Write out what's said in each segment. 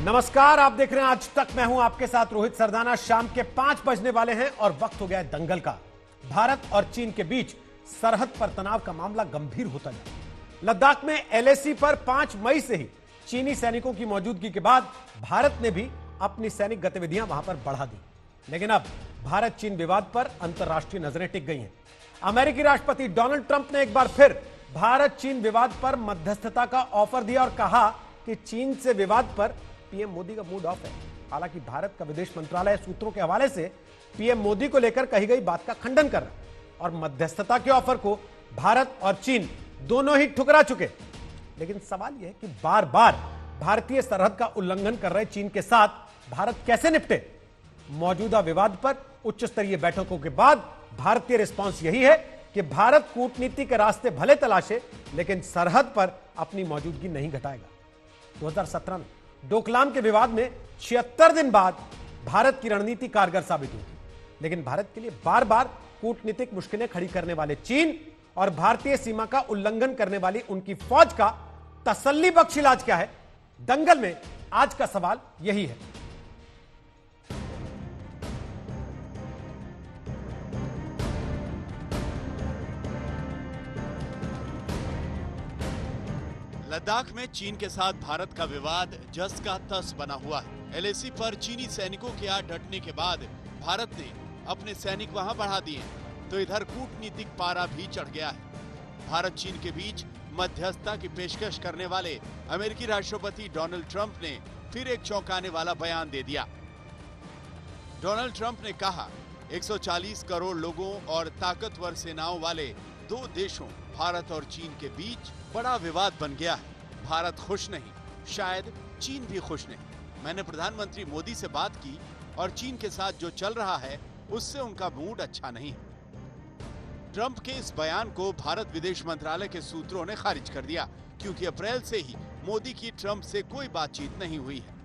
नमस्कार, आप देख रहे हैं आज तक। मैं हूं आपके साथ रोहित सरदाना। शाम के 5 बजने वाले हैं और वक्त हो गया है दंगल का। भारत और चीन के बीच सरहद पर तनाव का मामला गंभीर होता जा। लद्दाख में एलएसी पर 5 मई से ही चीनी सैनिकों की मौजूदगी के बाद भारत ने भी अपनी सैनिक गतिविधियां वहां पर बढ़ा दी। लेकिन अब भारत चीन विवाद पर अंतर्राष्ट्रीय नजरें टिक गई हैं। अमेरिकी राष्ट्रपति डोनाल्ड ट्रंप ने एक बार फिर भारत चीन विवाद पर मध्यस्थता का ऑफर दिया और कहा कि चीन से विवाद पर पीएम मोदी का मूड ऑफ है। हालांकि भारत का विदेश मंत्रालय सूत्रों के हवाले से पीएम मोदी को लेकर कही गई बात का खंडन कर रहा है और मध्यस्थता के ऑफर को भारत और चीन दोनों ही ठुकरा चुके। लेकिन सवाल यह है कि बार बार भारतीय सरहद का उल्लंघन कर रहे चीन के साथ भारत कैसे निपटे। मौजूदा विवाद पर उच्च स्तरीय बैठकों के बाद भारतीय रिस्पांस यही है कि भारत कूटनीति के रास्ते भले तलाशे, लेकिन सरहद पर अपनी मौजूदगी नहीं घटाएगा। 2017 में डोकलाम के विवाद में 76 दिन बाद भारत की रणनीति कारगर साबित हुई, लेकिन भारत के लिए बार बार कूटनीतिक मुश्किलें खड़ी करने वाले चीन और भारतीय सीमा का उल्लंघन करने वाली उनकी फौज का तसल्ली बख्श इलाज क्या है? दंगल में आज का सवाल यही है। लद्दाख में चीन के साथ भारत का विवाद जस का तस बना हुआ है। एलएसी पर चीनी सैनिकों के आ डटने के बाद भारत ने अपने सैनिक वहां बढ़ा दिए, तो इधर कूटनीतिक पारा भी चढ़ गया है। भारत चीन के बीच मध्यस्थता की पेशकश करने वाले अमेरिकी राष्ट्रपति डोनाल्ड ट्रंप ने फिर एक चौंकाने वाला बयान दे दिया। डोनाल्ड ट्रंप ने कहा, 140 करोड़ लोगों और ताकतवर सेनाओं वाले दो देशों भारत और चीन के बीच बड़ा विवाद बन गया है। भारत खुश नहीं, शायद चीन भी खुश नहीं। मैंने प्रधानमंत्री मोदी से बात की और चीन के साथ जो चल रहा है उससे उनका मूड अच्छा नहीं है। ट्रंप के इस बयान को भारत विदेश मंत्रालय के सूत्रों ने खारिज कर दिया, क्योंकि अप्रैल से ही मोदी की ट्रंप से कोई बातचीत नहीं हुई है।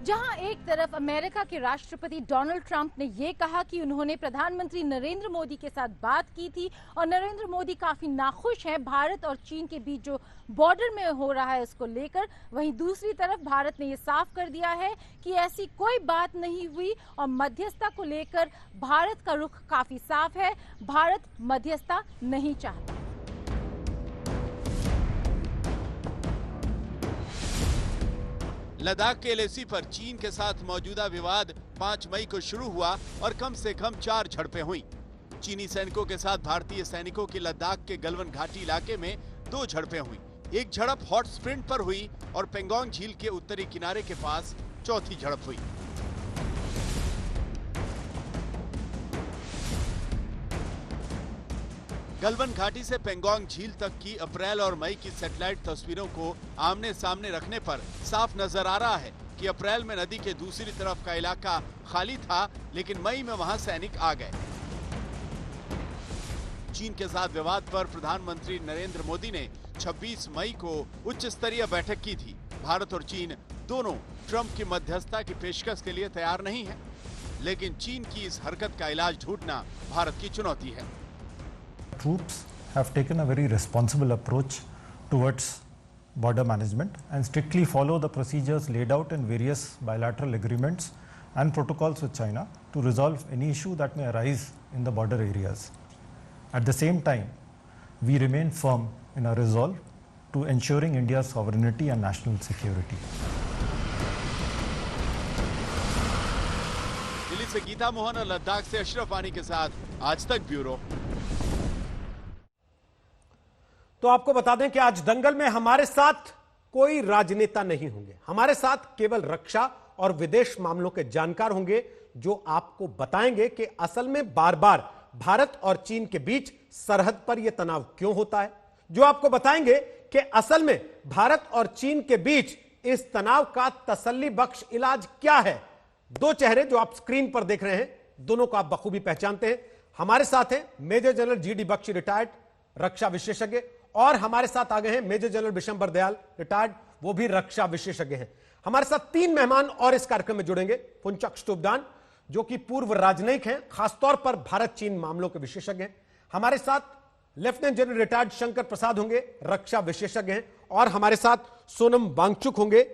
जहां एक तरफ अमेरिका के राष्ट्रपति डोनाल्ड ट्रंप ने ये कहा कि उन्होंने प्रधानमंत्री नरेंद्र मोदी के साथ बात की थी और नरेंद्र मोदी काफी नाखुश हैं भारत और चीन के बीच जो बॉर्डर में हो रहा है उसको लेकर, वहीं दूसरी तरफ भारत ने ये साफ कर दिया है कि ऐसी कोई बात नहीं हुई और मध्यस्थता को लेकर भारत का रुख काफी साफ है। भारत मध्यस्थता नहीं चाहता। लद्दाख के एलएसी पर चीन के साथ मौजूदा विवाद 5 मई को शुरू हुआ और कम से कम 4 झड़पें हुई। चीनी सैनिकों के साथ भारतीय सैनिकों की लद्दाख के गलवन घाटी इलाके में 2 झड़पें हुई। एक झड़प हॉट स्प्रिंट पर हुई और पेंगोंग झील के उत्तरी किनारे के पास चौथी झड़प हुई। गलवन घाटी से पेंगोंग झील तक की अप्रैल और मई की सैटेलाइट तस्वीरों को आमने सामने रखने पर साफ नजर आ रहा है कि अप्रैल में नदी के दूसरी तरफ का इलाका खाली था, लेकिन मई में वहां सैनिक आ गए। चीन के साथ विवाद पर प्रधानमंत्री नरेंद्र मोदी ने 26 मई को उच्च स्तरीय बैठक की थी। भारत और चीन दोनों ट्रंप की मध्यस्थता की पेशकश के लिए तैयार नहीं है, लेकिन चीन की इस हरकत का इलाज ढूंढना भारत की चुनौती है। Troops have taken a very responsible approach towards border management and strictly follow the procedures laid out in various bilateral agreements and protocols with China to resolve any issue that may arise in the border areas. At the same time, we remain firm in our resolve to ensuring India's sovereignty and national security. Delhi से गीता मोहन और लद्दाख से अशरफ वानी के साथ आज तक bureau. तो आपको बता दें कि आज दंगल में हमारे साथ कोई राजनेता नहीं होंगे। हमारे साथ केवल रक्षा और विदेश मामलों के जानकार होंगे, जो आपको बताएंगे कि असल में बार बार भारत और चीन के बीच सरहद पर यह तनाव क्यों होता है, जो आपको बताएंगे कि असल में भारत और चीन के बीच इस तनाव का तसल्ली बख्श इलाज क्या है। 2 चेहरे जो आप स्क्रीन पर देख रहे हैं, दोनों को आप बखूबी पहचानते हैं। हमारे साथ हैं major general GD Bakshi, retired रक्षा विशेषज्ञ, और हमारे साथ आ गए हैं major general Bishambar Dayal, retired, वो भी रक्षा विशेषज्ञ हैं। हमारे साथ 3 मेहमान और इस कार्यक्रम में जुड़ेंगे। पुंचक स्टुबडान, जो कि पूर्व राजनयिक हैं, खासतौर पर भारत चीन मामलों के विशेषज्ञ हैं। हमारे साथ lieutenant general retired Shankar Prasad होंगे, रक्षा विशेषज्ञ हैं। और हमारे साथ सोनम वांगचुक होंगे,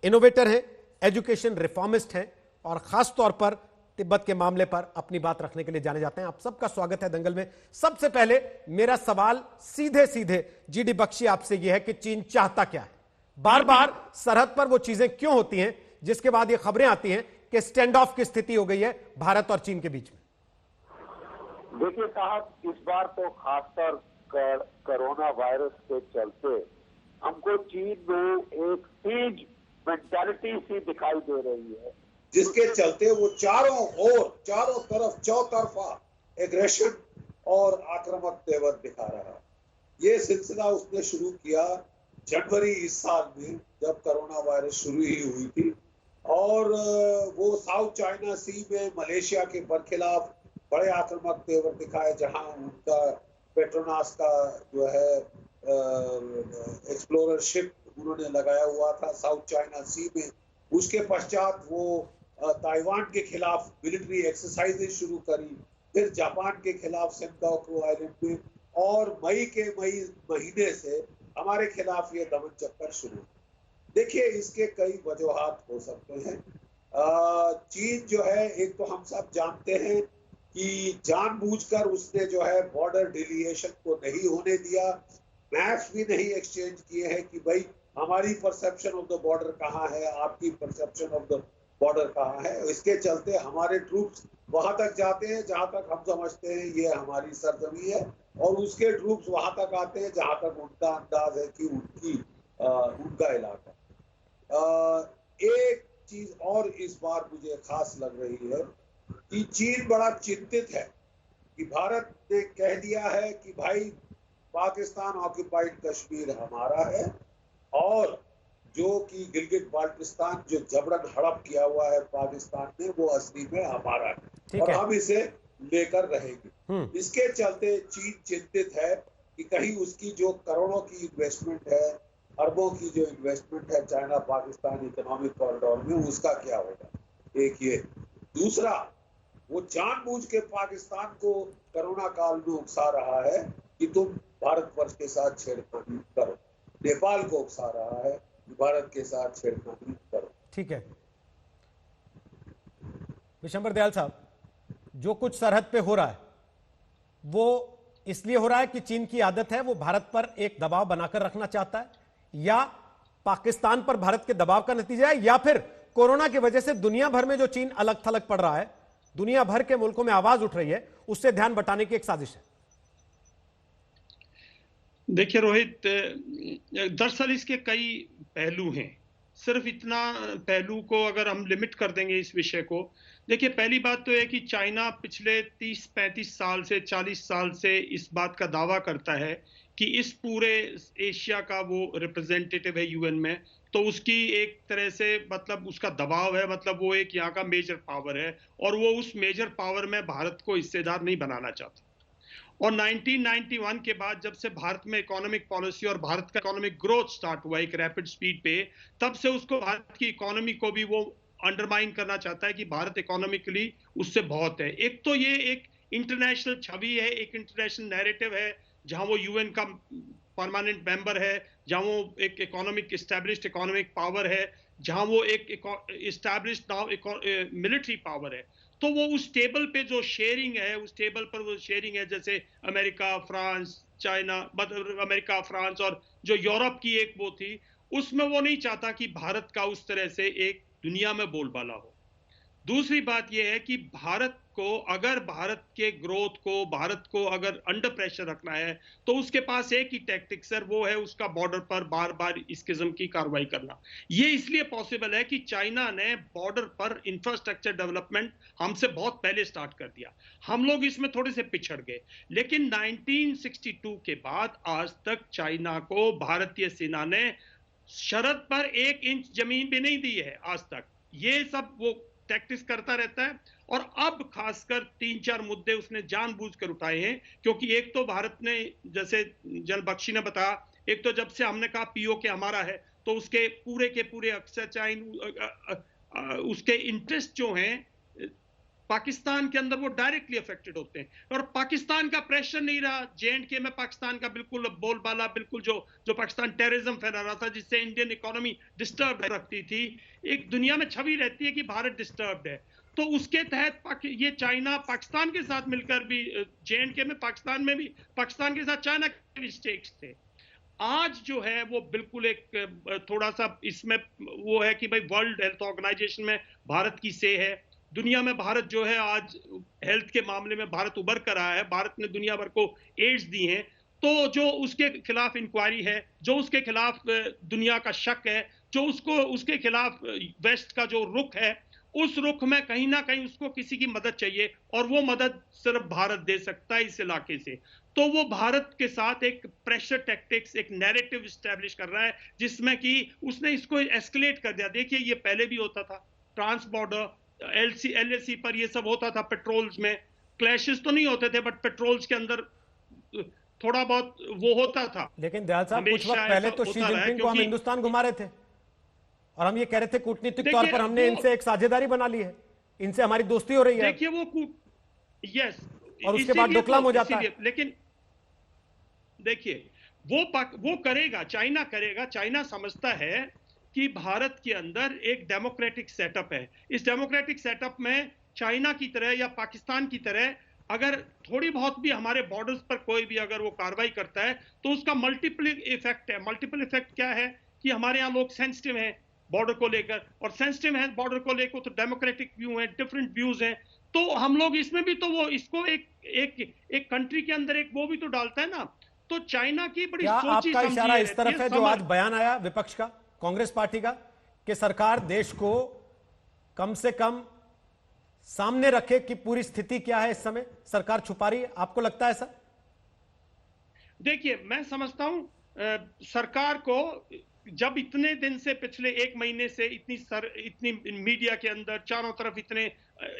इनोवेटर हैं, एजुकेशन रिफॉर्मिस्ट हैं और खास तौर पर तिब्बत के मामले पर अपनी बात रखने के लिए जाने जाते हैं। आप सबका स्वागत है दंगल में। सबसे पहले मेरा सवाल सीधे सीधे जीडी बख्शी आपसे यह है कि चीन चाहता क्या है? बार बार सरहद पर वो चीजें क्यों होती हैं जिसके बाद ये खबरें आती हैं कि स्टैंड ऑफ की स्थिति हो गई है भारत और चीन के बीच में? देखिए साहब, इस बार तो खासकर कोरोना वायरस के चलते हमको चीन में एक सीज मेंटालिटी सी दिखाई दे रही है, जिसके चलते वो चारों तरफ चौतरफा एग्रेशन और आक्रामक तेवर दिखा रहा है। ये सिलसिला उसने शुरू किया जनवरी इस साल में, जब कोरोना वायरस शुरू ही हुई थी, और वो साउथ चाइना सी में मलेशिया के बरखिलाफ बड़े आक्रामक तेवर दिखाए, जहां उनका पेट्रोनास का जो है एक्सप्लोररशिप उन्होंने लगाया हुआ था साउथ चाइना सी में। उसके पश्चात वो ताइवान के खिलाफ मिलिट्री एक्सरसाइजेज शुरू करी, फिर जापान के खिलाफ सेनकाकू आइलैंड में, और मई महीने से हमारे खिलाफ ये दमन चक्कर शुरू। देखिए, इसके कई वजूहात हो सकते हैं। चीन जो है, एक तो हम सब जानते हैं कि जानबूझकर उसने जो है बॉर्डर डिलिएशन को नहीं होने दिया, मैप्स भी नहीं एक्सचेंज किए हैं कि भाई हमारी परसेप्शन ऑफ द बॉर्डर कहाँ है, आपकी परसेप्शन ऑफ द बॉर्डर कहाँ है। इसके चलते हमारे ट्रूप्स वहां तक जाते हैं जहां तक हम समझते हैं ये हमारी सरजमी है, और उसके ट्रूप्स वहां तक आते हैं जहां तक उनका अंदाज है कि उनका इलाका। एक चीज और इस बार मुझे खास लग रही है कि चीन बड़ा चिंतित है कि भारत ने कह दिया है कि भाई पाकिस्तान ऑक्युपाइड कश्मीर हमारा है, और जो कि गिलगित बाल्टिस्तान जो जबरन हड़प किया हुआ है पाकिस्तान ने, वो असली में हमारा है और हम इसे लेकर रहेंगे। इसके चलते चीन चिंतित है कि कहीं उसकी जो करोड़ों की इन्वेस्टमेंट है, अरबों की जो इन्वेस्टमेंट है चाइना पाकिस्तान इकोनॉमिक कॉरिडोर में, उसका क्या होगा। एक ये, दूसरा, वो जानबूझ के पाकिस्तान को कोरोना काल में उकसा रहा है कि तुम भारतवर्ष के साथ छेड़खानी करो, नेपाल को उकसा रहा है कि भारत के साथ छेड़खानी करो। ठीक है विशंबर दयाल साहब, जो कुछ सरहद पे हो रहा है वो इसलिए हो रहा है कि चीन की आदत है, वो भारत पर एक दबाव बनाकर रखना चाहता है, या पाकिस्तान पर भारत के दबाव का नतीजा है, या फिर कोरोना की वजह से दुनिया भर में जो चीन अलग थलग पड़ रहा है, दुनिया भर के मुल्कों में आवाज उठ रही है, उससे ध्यान बटाने की एक साजिश है? देखिए रोहित, दरअसल इसके कई पहलू हैं। सिर्फ इतना पहलू को अगर हम लिमिट कर देंगे इस विषय को, देखिए पहली बात तो है कि चाइना पिछले 30-35 साल से 40 साल से इस बात का दावा करता है कि इस पूरे एशिया का वो रिप्रेजेंटेटिव है यूएन में, तो उसकी एक तरह से मतलब उसका दबाव है, मतलब वो एक यहाँ का मेजर पावर है, और वो उस मेजर पावर में भारत को हिस्सेदार नहीं बनाना चाहता। और 1991 के बाद जब से भारत में इकोनॉमिक पॉलिसी और भारत का इकोनॉमिक ग्रोथ स्टार्ट हुआ एक रैपिड स्पीड पे, तब से उसको भारत की इकोनॉमी को भी वो अंडरमाइन करना चाहता है कि भारत इकोनॉमिकली उससे बहुत है। एक तो ये एक इंटरनेशनल छवि है, एक इंटरनेशनल नैरेटिव है, जहां वो यूएन का परमानेंट मेंबर है, जहां वो एक इकोनॉमिक एस्टैब्लिश्ड इकोनॉमिक पावर है, जहां वो एक एस्टैब्लिश्ड नाउ मिलिट्री पावर है। तो वो उस टेबल पे जो शेयरिंग है, उस टेबल पर वो शेयरिंग है, जैसे अमेरिका, फ्रांस, चाइना, मतलब अमेरिका, फ्रांस और जो यूरोप की एक वो थी, उसमें वो नहीं चाहता कि भारत का उस तरह से एक दुनिया में बोलबाला हो। दूसरी बात यह है कि भारत को अगर भारत के ग्रोथ को, भारत को अगर अंडर प्रेशर रखना है, तो उसके पास एक ही टैक्टिक सर, वो है उसका बॉर्डर पर बार बार इस किस्म की कार्रवाई करना। ये इसलिए पॉसिबल है कि चाइना ने बॉर्डर पर इंफ्रास्ट्रक्चर डेवलपमेंट हमसे बहुत पहले स्टार्ट कर दिया, हम लोग इसमें थोड़े से पिछड़ गए। लेकिन 1962 के बाद आज तक चाइना को भारतीय सेना ने सरहद पर 1 इंच जमीन भी नहीं दी है आज तक। ये सब वो टैक्टिक्स करता रहता है, और अब खासकर 3-4 मुद्दे उसने जानबूझकर उठाए हैं, क्योंकि एक तो भारत ने, जैसे जनरल बख्शी ने बताया, एक तो जब से हमने कहा पीओके हमारा है, तो उसके पूरे के पूरे अक्सर चाहे उसके इंटरेस्ट जो हैं पाकिस्तान के अंदर वो डायरेक्टली अफेक्टेड होते हैं। और पाकिस्तान का प्रेशर नहीं रहा, J&K में पाकिस्तान का बिल्कुल बोलबाला, बिल्कुल जो पाकिस्तान टेररिज्म फैला रहा था, जिससे इंडियन इकोनॉमी डिस्टर्ब रखती थी, एक दुनिया में छवि रहती है कि भारत डिस्टर्ब्ड है। तो उसके तहत ये चाइना पाकिस्तान के साथ मिलकर भी J&K में पाकिस्तान में भी पाकिस्तान के साथ चाइना के भी स्टेक्स थे। आज जो है वो बिल्कुल एक थोड़ा सा इसमें वो है कि भाई वर्ल्ड हेल्थ ऑर्गेनाइजेशन में भारत की से है, दुनिया में भारत जो है आज हेल्थ के मामले में भारत उभर कर आया है, भारत ने दुनिया भर को एड्स दी हैं, तो जो उसके खिलाफ इंक्वायरी है, जो उसके खिलाफ दुनिया का शक है, जो उसके खिलाफ वेस्ट का जो रुख है, उस रुख में कहीं ना कहीं उसको किसी की मदद चाहिए, और वो मदद सिर्फ भारत दे सकता है इस इलाके से। तो वो भारत के साथ एक प्रेशर टैक्टिक्स, एक नैरेटिव एस्टैब्लिश कर रहा है, जिसमें कि उसने इसको एस्केलेट कर दिया। देखिए ये पहले भी होता था, ट्रांस बॉर्डर LAC पर ये सब होता था, पेट्रोल्स में क्लैशेस तो नहीं होते थे, बट पेट्रोल्स के अंदर थोड़ा बहुत वो होता था। लेकिन दयाल साहब, कुछ वक्त पहले तो शी जिनपिंग को हम हिंदुस्तान घुमा रहे थे और हम ये कह रहे थे कूटनीतिक तौर पर हमने इनसे एक साझेदारी बना ली है, इनसे हमारी दोस्ती हो रही है। देखिए वो यस, और उसके बाद डोकलाम हो जाता है। लेकिन देखिए वो करेगा, चाइना करेगा। चाइना समझता है कि भारत के अंदर एक डेमोक्रेटिक सेटअप है, इस डेमोक्रेटिक सेटअप में चाइना की तरह या पाकिस्तान की तरह अगर थोड़ी बहुत भी हमारे बॉर्डर्स पर कोई भी अगर वो कार्रवाई करता है तो उसका मल्टीपल इफेक्ट है। मल्टीपल इफेक्ट क्या है कि हमारे यहाँ लोग सेंसिटिव हैं बॉर्डर को लेकर, और सेंसिटिव है बॉर्डर को लेकर, तो डेमोक्रेटिक व्यू है, डिफरेंट व्यूज हैं, तो हम लोग इसमें भी तो वो इसको एक कंट्री के अंदर एक वो भी तो डालता है ना। तो चाइना की बड़ी सोची आपका इशारा इस तरफ है जो आज बयान आया विपक्ष का, कांग्रेस पार्टी का, कि सरकार देश को कम से कम सामने रखे कि पूरी स्थिति क्या है इस समय, सरकार छुपा रही है, आपको लगता है ऐसा? देखिए मैं समझता हूं सरकार को जब इतने दिन से, पिछले 1 महीने से इतनी मीडिया के अंदर चारों तरफ इतने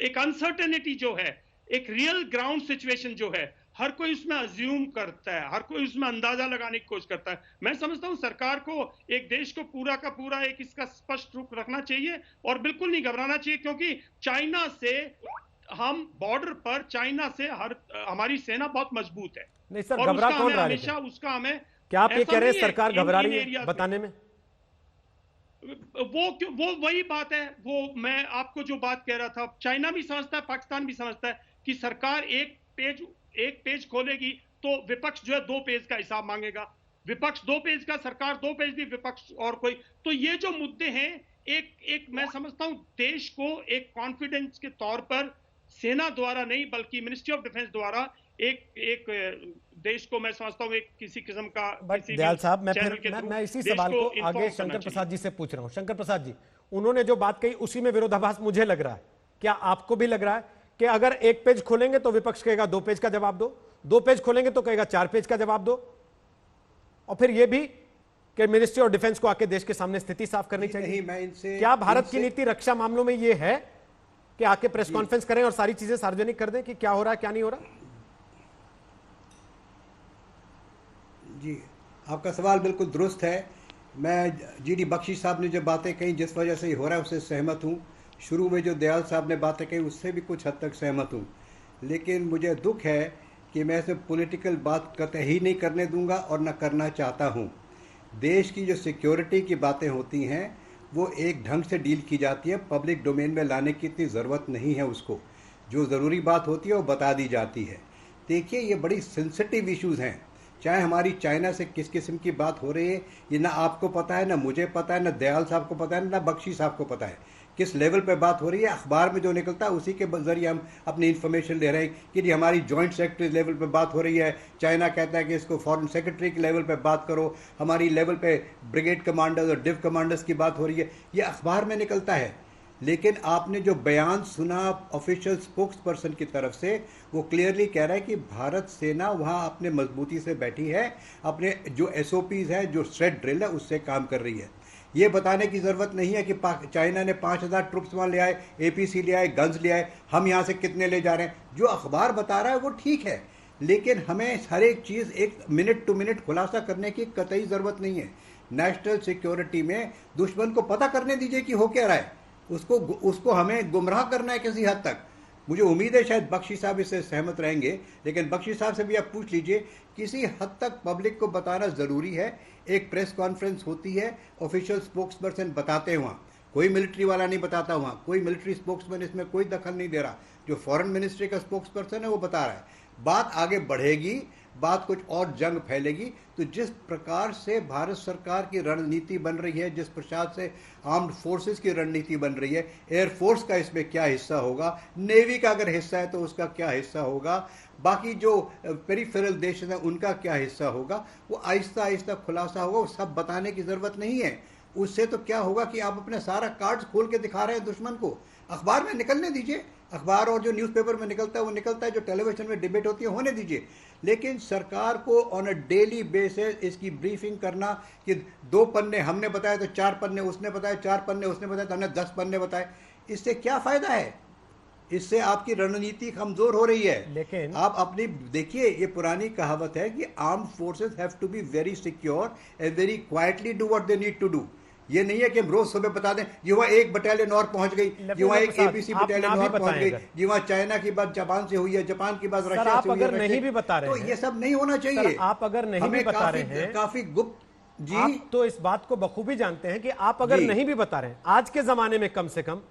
एक अनसर्टेनिटी जो है, एक रियल ग्राउंड सिचुएशन जो है, हर कोई उसमें अज्यूम करता है, हर कोई उसमें अंदाजा लगाने की कोशिश करता है। मैं समझता हूं सरकार को एक देश को पूरा का पूरा एक इसका स्पष्ट रुख रखना चाहिए और बिल्कुल नहीं घबराना चाहिए, क्योंकि चाइना से हम बॉर्डर पर चाइना से हमारी सेना बहुत मजबूत है। नहीं सर, घबरा कौन रहा है? हमेशा उसका हमें, क्या आप ये कह रहे हैं सरकार घबरा रही है बताने में? वो वही बात है, वो मैं आपको जो बात कह रहा था, चाइना भी समझता है, पाकिस्तान भी समझता है कि सरकार एक पेज खोलेगी तो विपक्ष जो है 2 पेज का हिसाब मांगेगा, विपक्ष 2 पेज का, सरकार 2 पेज दी, विपक्ष और कोई। तो ये जो मुद्दे हैं, एक मैं समझता हूं देश को एक कॉन्फिडेंस के तौर पर सेना द्वारा नहीं बल्कि मिनिस्ट्री ऑफ डिफेंस द्वारा एक देश को मैं समझता हूं एक किसी किस्म का। बट दयाल साहब, मैं इसी सवाल को आगे शंकर प्रसाद जी से पूछ रहा हूं। शंकर प्रसाद जी, उन्होंने जो बात कही उसी में विरोधाभास मुझे लग रहा है, क्या आपको भी लग रहा है कि अगर 1 पेज खोलेंगे तो विपक्ष कहेगा 2 पेज का जवाब दो, 2 पेज खोलेंगे तो कहेगा 4 पेज का जवाब दो, और फिर यह भी कि मिनिस्ट्री ऑफ डिफेंस को आके देश के सामने स्थिति साफ करनी चाहिए? क्या भारत की नीति रक्षा मामलों में यह है कि आके प्रेस कॉन्फ्रेंस करें और सारी चीजें सार्वजनिक कर दें कि क्या हो रहा है क्या नहीं हो रहा? जी, आपका सवाल बिल्कुल दुरुस्त है। मैं GD बख्शी साहब ने जो बातें कही, जिस वजह से ये हो रहा है, उससे सहमत हूँ। शुरू में जो दयाल साहब ने बातें कही उससे भी कुछ हद तक सहमत हूँ, लेकिन मुझे दुख है कि मैं इसे पॉलिटिकल बात कतई नहीं करने दूंगा और न करना चाहता हूँ। देश की जो सिक्योरिटी की बातें होती हैं वो एक ढंग से डील की जाती है, पब्लिक डोमेन में लाने की इतनी ज़रूरत नहीं है। उसको जो ज़रूरी बात होती है वो बता दी जाती है। देखिए, ये बड़ी सेंसिटिव इश्यूज़ हैं, चाहे हमारी चाइना से किस किस्म की बात हो रही है, ये ना आपको पता है, ना मुझे पता है, ना दयाल साहब को पता है, ना बख्शी साहब को पता है किस लेवल पे बात हो रही है। अखबार में जो निकलता है उसी के जरिए हम अपनी इन्फॉर्मेशन ले रहे हैं कि जी हमारी जॉइंट सेक्रेटरी लेवल पे बात हो रही है, चाइना कहता है कि इसको फॉरेन सेक्रेटरी के लेवल पे बात करो, हमारी लेवल पे ब्रिगेड कमांडर्स और डिव कमांडर्स की बात हो रही है, ये अखबार में निकलता है। लेकिन आपने जो बयान सुना ऑफिशियल स्पोक्स पर्सन की तरफ से, वो क्लियरली कह रहा है कि भारत सेना वहाँ अपने मजबूती से बैठी है, अपने जो SOPs है, जो स्ट्रेट ड्रिल है, उससे काम कर रही है। ये बताने की ज़रूरत नहीं है कि चाइना ने 5000 ट्रुप्स वहाँ ले आए, APC ले आए, गन्स ले आए, हम यहाँ से कितने ले जा रहे हैं। जो अखबार बता रहा है वो ठीक है, लेकिन हमें हर एक चीज़ एक मिनट टू मिनट खुलासा करने की कतई ज़रूरत नहीं है। नेशनल सिक्योरिटी में दुश्मन को पता करने दीजिए कि हो क्या रहा है, उसको हमें गुमराह करना है किसी हद तक। मुझे उम्मीद है शायद बख्शी साहब इससे सहमत रहेंगे, लेकिन बख्शी साहब से भी आप पूछ लीजिए, किसी हद तक पब्लिक को बताना ज़रूरी है। एक प्रेस कॉन्फ्रेंस होती है, ऑफिशियल स्पोक्स पर्सन बताते हैं, वहाँ कोई मिलिट्री वाला नहीं बताता, वहाँ कोई मिलिट्री स्पोक्समैन इसमें कोई दखल नहीं दे रहा, जो फॉरेन मिनिस्ट्री का स्पोक्स पर्सन है वो बता रहा है। बात आगे बढ़ेगी, बात कुछ और जंग फैलेगी। तो जिस प्रकार से भारत सरकार की रणनीति बन रही है, जिस प्रकार से आर्म्ड फोर्सेस की रणनीति बन रही है, एयरफोर्स का इसमें क्या हिस्सा होगा, नेवी का अगर हिस्सा है तो उसका क्या हिस्सा होगा, बाकी जो पेरिफेरल देश हैं उनका क्या हिस्सा होगा, वो आहिस्ता आहिस्ता खुलासा होगा। वो सब बताने की ज़रूरत नहीं है। उससे तो क्या होगा कि आप अपने सारा कार्ड्स खोल के दिखा रहे हैं दुश्मन को। अखबार में निकलने दीजिए, अखबार और जो न्यूज़पेपर में निकलता है वो निकलता है, जो टेलीविजन में डिबेट होती है होने दीजिए, लेकिन सरकार को ऑन अ डेली बेसिस इसकी ब्रीफिंग करना कि 2 पन्ने हमने बताया तो 4 पन्ने उसने बताया, 4 पन्ने उसने बताया तो हमने 10 पन्ने बताए। इससे क्या फ़ायदा है? इससे आपकी रणनीति कमज़ोर हो रही है। लेकिन आप अपनी देखिए, ये पुरानी कहावत है कि armed forces have to be very secure and very quietly do what they need to do. ये नहीं है कि हम रोज सुबह बता दें जी वहाँ 1 बटालियन और पहुंच गई, जी वहाँ एक एबीसी बटालियन और पहुंच गई, जी वहाँ चाइना की बात जापान से हुई है, जापान की बात रशिया से हुई है। अगर नहीं भी बता रहे तो ये सब नहीं होना चाहिए। आप अगर नहीं भी बता रहे हैं, काफी गुप्त जी, आप तो इस बात को बखूबी जानते हैं कि आप अगर नहीं भी बता रहे हैं, आज के जमाने में कम से कम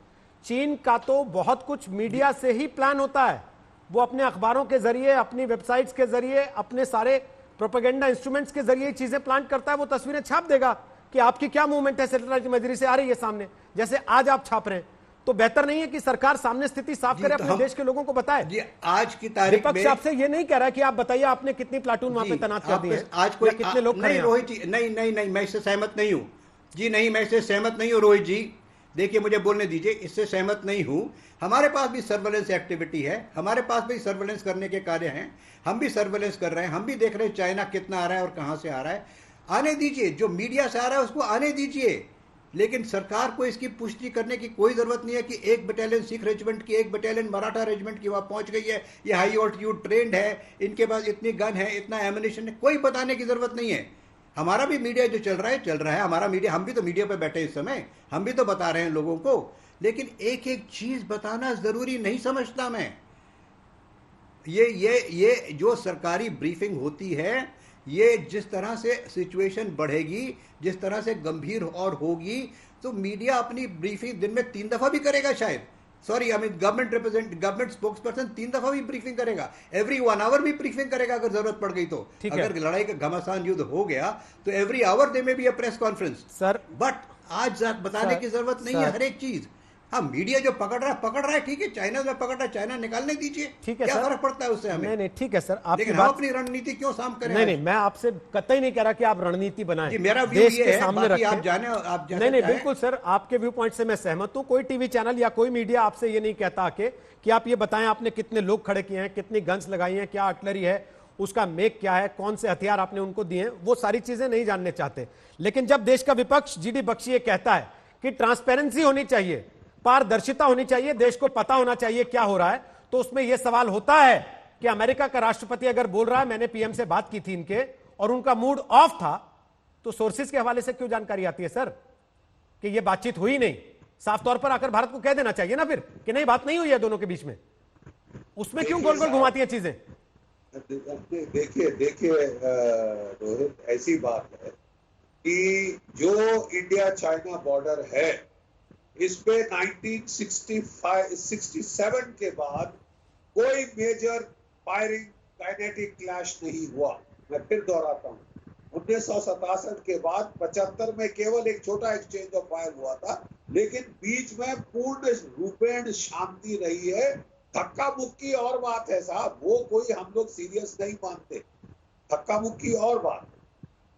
चीन का तो बहुत कुछ मीडिया से ही प्लान होता है। वो अपने अखबारों के जरिए, अपनी वेबसाइट्स के जरिए, अपने सारे प्रोपेगेंडा इंस्ट्रूमेंट्स के जरिए चीजें प्लान करता है। वो तस्वीरें छाप देगा कि आपकी क्या मूवमेंट है, सैटेलाइट इमेजरी से आ रही है सामने, जैसे आज आप छाप रहे हैं। तो बेहतर नहीं है कि सरकार सामने स्थिति साफ करे, अपने देश के लोगों को बताए? जी, आज की तारीख में विपक्ष आपसे ये नहीं कह रहा कि आप बताइए आपने कितनी प्लाटून वहां पे तैनात कर दी है, आज कोई कितने लोग खड़े नहीं हैं? रोहित जी, नहीं, मैं इससे सहमत नहीं हूँ जी, नहीं, मैं इससे सहमत नहीं हूँ रोहित जी। देखिए, मुझे बोलने दीजिए, इससे सहमत नहीं हूँ। हमारे पास भी सर्वेलेंस एक्टिविटी है, हमारे पास भी सर्वेलेंस करने के कार्य हैं, हम भी सर्वेलेंस कर रहे हैं, हम भी देख रहे हैं चाइना कितना आ रहा है और कहाँ से आ रहा है। आने दीजिए, जो मीडिया से आ रहा है उसको आने दीजिए, लेकिन सरकार को इसकी पुष्टि करने की कोई ज़रूरत नहीं है कि 1 बटालियन सिख रेजिमेंट की, 1 बटालियन मराठा रेजिमेंट की वहाँ पहुँच गई है, ये हाई ऑल्टीट्यूड ट्रेंड है, इनके पास इतनी गन है, इतना एमुनिशन है, कोई बताने की ज़रूरत नहीं है। हमारा भी मीडिया जो चल रहा है, हमारा मीडिया, हम भी तो मीडिया पर बैठे इस समय, हम भी तो बता रहे हैं लोगों को, लेकिन एक एक चीज़ बताना ज़रूरी नहीं समझता मैं। ये जो सरकारी ब्रीफिंग होती है, ये जिस तरह से सिचुएशन बढ़ेगी, जिस तरह से गंभीर और होगी, तो मीडिया अपनी ब्रीफिंग दिन में 3 दफ़ा भी करेगा शायद। Sorry, I mean government spokes person 3 दफ़ा भी ब्रीफिंग करेगा, एवरी 1 आवर भी ब्रीफिंग करेगा अगर जरूरत पड़ गई तो। अगर लड़ाई का घमासान युद्ध हो गया तो एवरी आवर दे में भी a press conference sir. But आज बताने की जरूरत नहीं है हर एक चीज। हाँ, मीडिया जो पकड़ रहा है, ठीक है, चाइना में पकड़ रहा है, चाइना निकालने दीजिए, ठीक है, क्या फर्क पड़ता है उससे हमें? नहीं, ठीक है सर, आपकी बात, अपनी रणनीति क्यों सामने करें? नहीं, मैं आपसे कतई नहीं कह रहा कि आप रणनीति बनाएं, जी, मेरा व्यू ये है, बाकी आप जाने, आप नहीं, बिल्कुल सर, आपके व्यू पॉइंट से मैं सहमत हूं। कोई टीवी चैनल या कोई मीडिया आपसे ये नहीं कहता कि आप ये बताएं आपने कितने लोग खड़े किए हैं, कितनी गन्स लगाई हैं, क्या आर्टिलरी है, उसका मेक क्या है, कौन से हथियार आपने उनको दिए हैं, वो सारी चीजें नहीं जानने चाहते। लेकिन जब देश का विपक्ष जीडी बख्शी ये कहता है कि ट्रांसपेरेंसी होनी चाहिए, पारदर्शिता होनी चाहिए, देश को पता होना चाहिए क्या हो रहा है, तो उसमें यह सवाल होता है कि अमेरिका का राष्ट्रपति अगर बोल रहा है, मैंने पीएम से बात की थी इनके और उनका मूड ऑफ था, तो सोर्सेज के हवाले से क्यों जानकारी आती है सर कि यह बातचीत हुई नहीं? साफ तौर पर आकर भारत को कह देना चाहिए ना फिर कि नहीं, बात नहीं हुई है दोनों के बीच में। उसमें क्यों गोल गोल घुमाती है चीजें? देखिए रोहित, ऐसी बात है कि जो इंडिया चाइना बॉर्डर है, इस पे 1967 के बाद कोई मेजर फायरिंग काइनेटिक क्लैश नहीं हुआ। मैं फिर दोहराता हूँ, 1967 के बाद 75 में केवल एक छोटा एक्सचेंज ऑफ फायर हुआ था, लेकिन बीच में पूर्ण रूपेण शांति रही है। धक्का मुक्की और बात है साहब, वो कोई हम लोग सीरियस नहीं मानते, धक्का मुक्की और बात।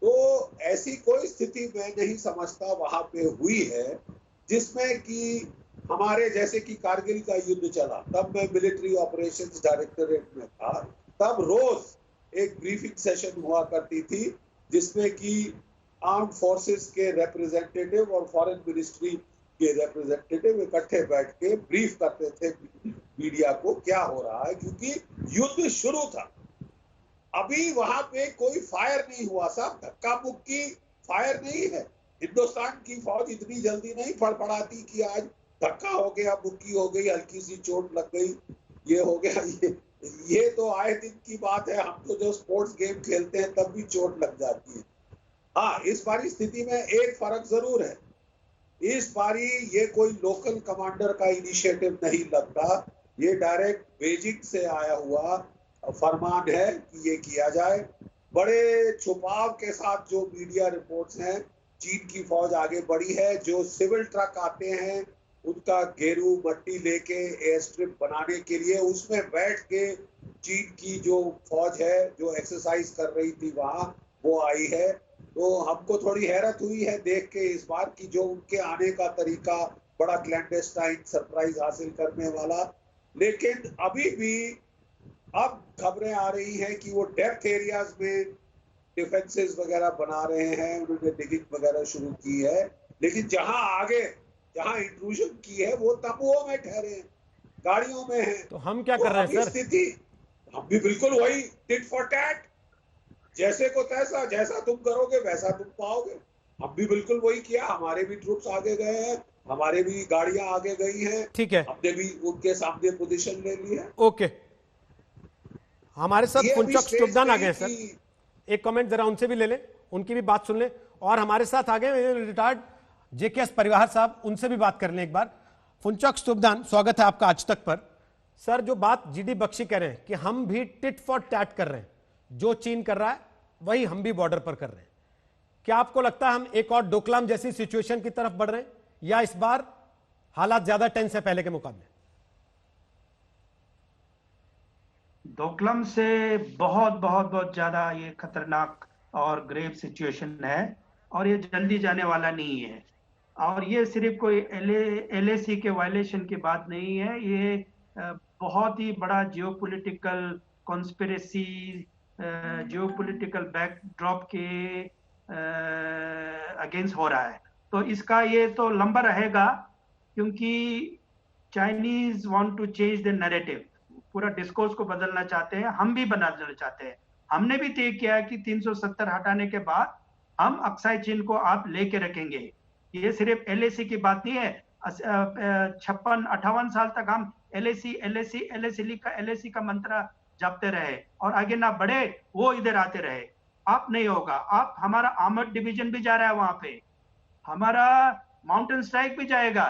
तो ऐसी कोई स्थिति मैं नहीं समझता वहां पे हुई है जिसमें कि हमारे जैसे कि कारगिल का युद्ध चला, तब मैं मिलिट्री ऑपरेशंस डायरेक्टोरेट में था, तब रोज एक ब्रीफिंग सेशन हुआ करती थी जिसमें कि आर्म्ड फोर्सेस के रिप्रेजेंटेटिव और फॉरेन मिनिस्ट्री के रिप्रेजेंटेटिव इकट्ठे बैठ के ब्रीफ करते थे मीडिया को क्या हो रहा है, क्योंकि युद्ध शुरू था। अभी वहां पे कोई फायर नहीं हुआ साहब, धक्का मुक्की फायर नहीं है। हिंदुस्तान की फौज इतनी जल्दी नहीं फड़फड़ाती कि आज धक्का हो गया, मुक्की हो गई, हल्की सी चोट लग गई। ये हो गया। ये तो आए दिन की बात है। हम तो जो स्पोर्ट्स गेम खेलते हैं तब भी चोट लग जाती है। हाँ, इस बारी स्थिति में एक फर्क जरूर है। इस बारी ये कोई लोकल कमांडर का इनिशिएटिव नहीं लगता, ये डायरेक्ट बेजिंग से आया हुआ फरमान है कि ये किया जाए। बड़े छुपाव के साथ जो मीडिया रिपोर्ट्स हैं, चीन की फौज आगे बढ़ी है। जो सिविल ट्रक आते हैं उनका गेरू मट्टी लेके एयर स्ट्रिप बनाने के लिए, उसमें बैठ के चीन की जो फौज है जो एक्सरसाइज कर रही थी वहां, वो आई है। तो हमको थोड़ी हैरत हुई है देख के इस बार की जो उनके आने का तरीका, बड़ा क्लैंडस्टाइन सरप्राइज हासिल करने वाला। लेकिन अभी भी अब खबरें आ रही हैं कि वो डेप्थ एरियाज में डिफेंसेस वगैरह बना रहे हैं, उन्होंने डिगिंग वगैरह शुरू की है। लेकिन जहां आगे जहां इंट्रूजन की है वो तंबुओं में ठहरे हैं, गाड़ियों में हैं। तो हम क्या कर रहे हैं सर? स्थिति हम भी बिल्कुल वही टिट फॉर टैट, जैसे को तैसा, जैसा तुम करोगे वैसा तुम पाओगे। हम भी बिल्कुल वही किया। हमारे भी ट्रूप्स आगे गए हैं, हमारे भी गाड़ियां आगे गई हैं। ठीक है, हमने भी उनके सामने पोजीशन ले ली है। ओके। हमारे साथ फुनचक स्तुपदान आ गए सर, एक कमेंट जरा उनसे भी ले लें, उनकी भी बात सुन लें। और हमारे साथ आ गए रिटायर्ड जेकेएस परिवार साहब, उनसे भी बात कर लें एक बार। फुनचक स्तुपदान, स्वागत है आपका आज तक पर। सर, जो बात जीडी बख्शी कह रहे हैं कि हम भी टिट फॉर टैट कर रहे हैं, जो चीन कर रहा है वही हम भी बॉर्डर पर कर रहे हैं, क्या आपको लगता है हम एक और डोकलाम जैसी सिचुएशन की तरफ बढ़ रहे हैं, या इस बार हालात ज्यादा टेंस है पहले के मुकाबले? डोकलाम से बहुत बहुत बहुत ज्यादा ये खतरनाक और ग्रेव सिचुएशन है, और ये जल्दी जाने वाला नहीं है। और ये सिर्फ कोई एलएसी के वायलेशन की बात नहीं है, ये बहुत ही बड़ा जियोपॉलिटिकल कॉन्स्पिरेसी, जियोपॉलिटिकल बैकड्रॉप के अगेंस्ट हो रहा है। तो इसका ये तो लंबा रहेगा, क्योंकि Chinese want to change the narrative, पूरा डिस्कोर्स को बदलना चाहते हैं, हम भी बदलना चाहते हैं। हमने भी तय किया है कि 370 हटाने के बाद हम अक्साई चीन को आप लेके रखेंगे। ये सिर्फ एलएसी की बात नहीं है। 56-58 साल तक हम एलएसी का मंत्र जपते रहे और आगे ना बढ़े, वो इधर आते रहे। आप नहीं होगा। आप, हमारा आर्मर्ड डिवीजन भी जा रहा है वहां पे, हमारा माउंटेन स्ट्राइक भी जाएगा।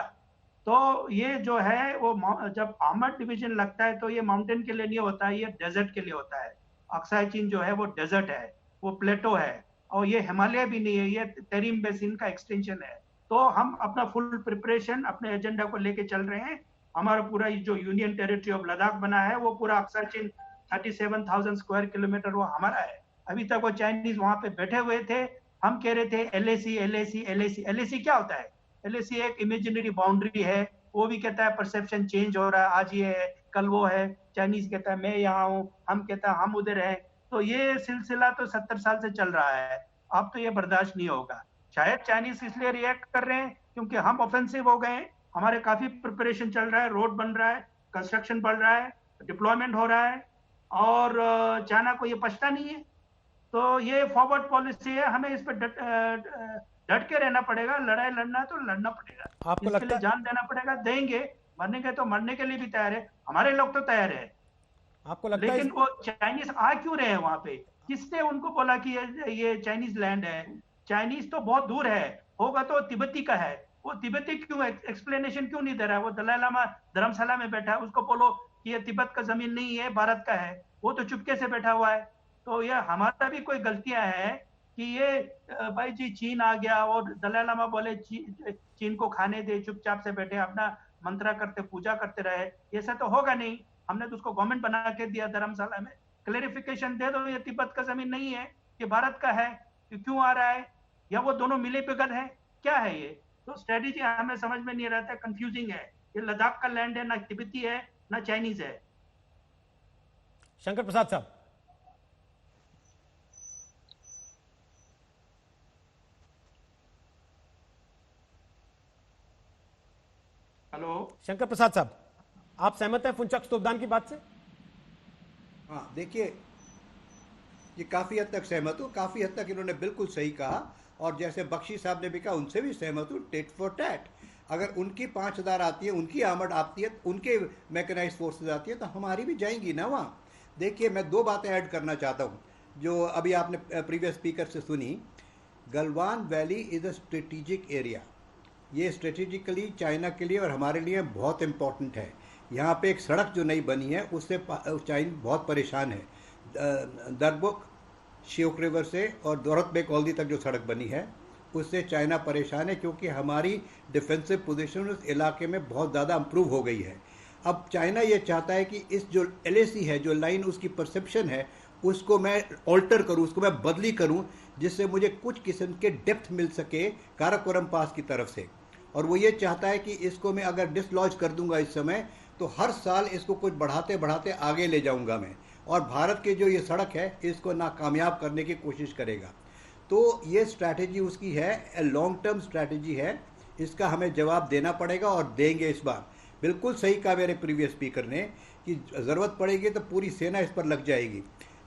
तो ये जो है वो जब आर्मर्ड डिवीजन लगता है तो ये माउंटेन के लिए नहीं होता है, ये डेजर्ट के लिए होता है। अक्साई चीन जो है वो डेजर्ट है, वो प्लेटो है, और ये हिमालय भी नहीं है, ये तेरिम बेसिन का एक्सटेंशन है। तो हम अपना फुल प्रिपरेशन, अपने एजेंडा को लेके चल रहे हैं। हमारा पूरा जो यूनियन टेरिटरी ऑफ लद्दाख बना है, वो पूरा अक्साई चीन 37,000 स्क्वायर किलोमीटर वो हमारा है। अभी तक वो चाइनीज वहां पे बैठे हुए थे, हम कह रहे थे एलएसी क्या होता है? एलएसी एक इमेजिनरी बाउंड्री है, वो भी कहता है परसेप्शन चेंज हो रहा है, आज ये है कल वो है। चाइनीज कहता है मैं यहाँ हूँ, हम कहता है हम उधर है। तो ये सिलसिला तो 70 साल से चल रहा है, अब तो ये बर्दाश्त नहीं होगा। शायद चाइनीज इसलिए रिएक्ट कर रहे हैं क्योंकि हम ऑफेंसिव हो गए, हमारे काफी प्रिपरेशन चल रहा है, रोड बन रहा है, कंस्ट्रक्शन बढ़ रहा है, डिप्लॉयमेंट हो रहा है, और चाइना को ये पछता नहीं है। तो ये फॉरवर्ड पॉलिसी है, हमें इस पर डट के रहना पड़ेगा। लड़ाई लड़ना है तो लड़ना पड़ेगा, आपको इसके लिए जान देना पड़ेगा, देंगे। मरने के तो मरने के लिए भी तैयार है, हमारे लोग तो तैयार है। आपको लगता लेकिन वो चाइनीज आ क्यों रहे हैं वहां पे? किसने उनको बोला कि ये चाइनीज लैंड है? चाइनीज तो बहुत दूर है, होगा तो तिब्बती का है। वो तिब्बती क्यों एक्सप्लेनेशन क्यों नहीं दे रहा है? वो दलाई लामा धर्मशाला में बैठा है, उसको बोलो कि ये तिब्बत का जमीन नहीं है, भारत का है, वो तो चुपके से बैठा हुआ है। तो ये हमारा भी कोई गलतियां हैं कि ये भाई जी चीन आ गया और दलाई लामा बोले चीन को खाने दे, चुपचाप से बैठे अपना मंत्रा करते, पूजा करते रहे। ऐसा तो होगा नहीं। हमने तो उसको गवर्नमेंट बना के दिया धर्मशाला में, क्लैरिफिकेशन दे दो ये तिब्बत का जमीन नहीं है, ये भारत का है, ये क्यों आ रहा है? या वो दोनों मिले पिगल है, क्या है ये? तो स्ट्रेटेजी हमें समझ में नहीं रहता, कंफ्यूजिंग है। ये लद्दाख का लैंड है, ना तिब्बती है ना चाइनीज है। शंकर प्रसाद साहब, हेलो शंकर प्रसाद साहब, आप सहमत हैं फुनचक स्तुपदान की बात से? हाँ, देखिए, ये काफ़ी हद तक सहमत हूँ, काफ़ी हद तक इन्होंने बिल्कुल सही कहा। और जैसे बख्शी साहब ने भी कहा, उनसे भी सहमत हूँ, टिट फॉर टैट। अगर उनकी 5,000 आती है, उनकी आर्मड आती है, उनके मैकेनाइज फोर्सेज आती है, तो हमारी भी जाएंगी ना वहाँ। देखिए, मैं 2 बातें ऐड करना चाहता हूँ जो अभी आपने प्रीवियस स्पीकर से सुनी। Galwan valley is a strategic area. ये स्ट्रेटेजिकली चाइना के लिए और हमारे लिए बहुत इम्पोर्टेंट है। यहाँ पे एक सड़क जो नई बनी है उससे चाइना बहुत परेशान है। दरबुक शियोक रिवर से और दोरत बे कॉलदी तक जो सड़क बनी है उससे चाइना परेशान है, क्योंकि हमारी डिफेंसिव पोजीशन उस इलाके में बहुत ज़्यादा इम्प्रूव हो गई है। अब चाइना ये चाहता है कि इस जो LAC है, जो लाइन उसकी परसेप्शन है, उसको मैं ऑल्टर करूं, उसको मैं बदली करूं, जिससे मुझे कुछ किस्म के डेप्थ मिल सके काराकोरम पास की तरफ से। और वो ये चाहता है कि इसको मैं अगर डिसलॉज कर दूंगा इस समय, तो हर साल इसको कुछ बढ़ाते बढ़ाते आगे ले जाऊंगा मैं, और भारत की जो ये सड़क है इसको नाकामयाब करने की कोशिश करेगा। तो ये स्ट्रैटेजी उसकी है, लॉन्ग टर्म स्ट्रैटेजी है। इसका हमें जवाब देना पड़ेगा और देंगे इस बार। बिल्कुल सही कहा मेरे प्रीवियस स्पीकर ने कि ज़रूरत पड़ेगी तो पूरी सेना इस पर लग जाएगी।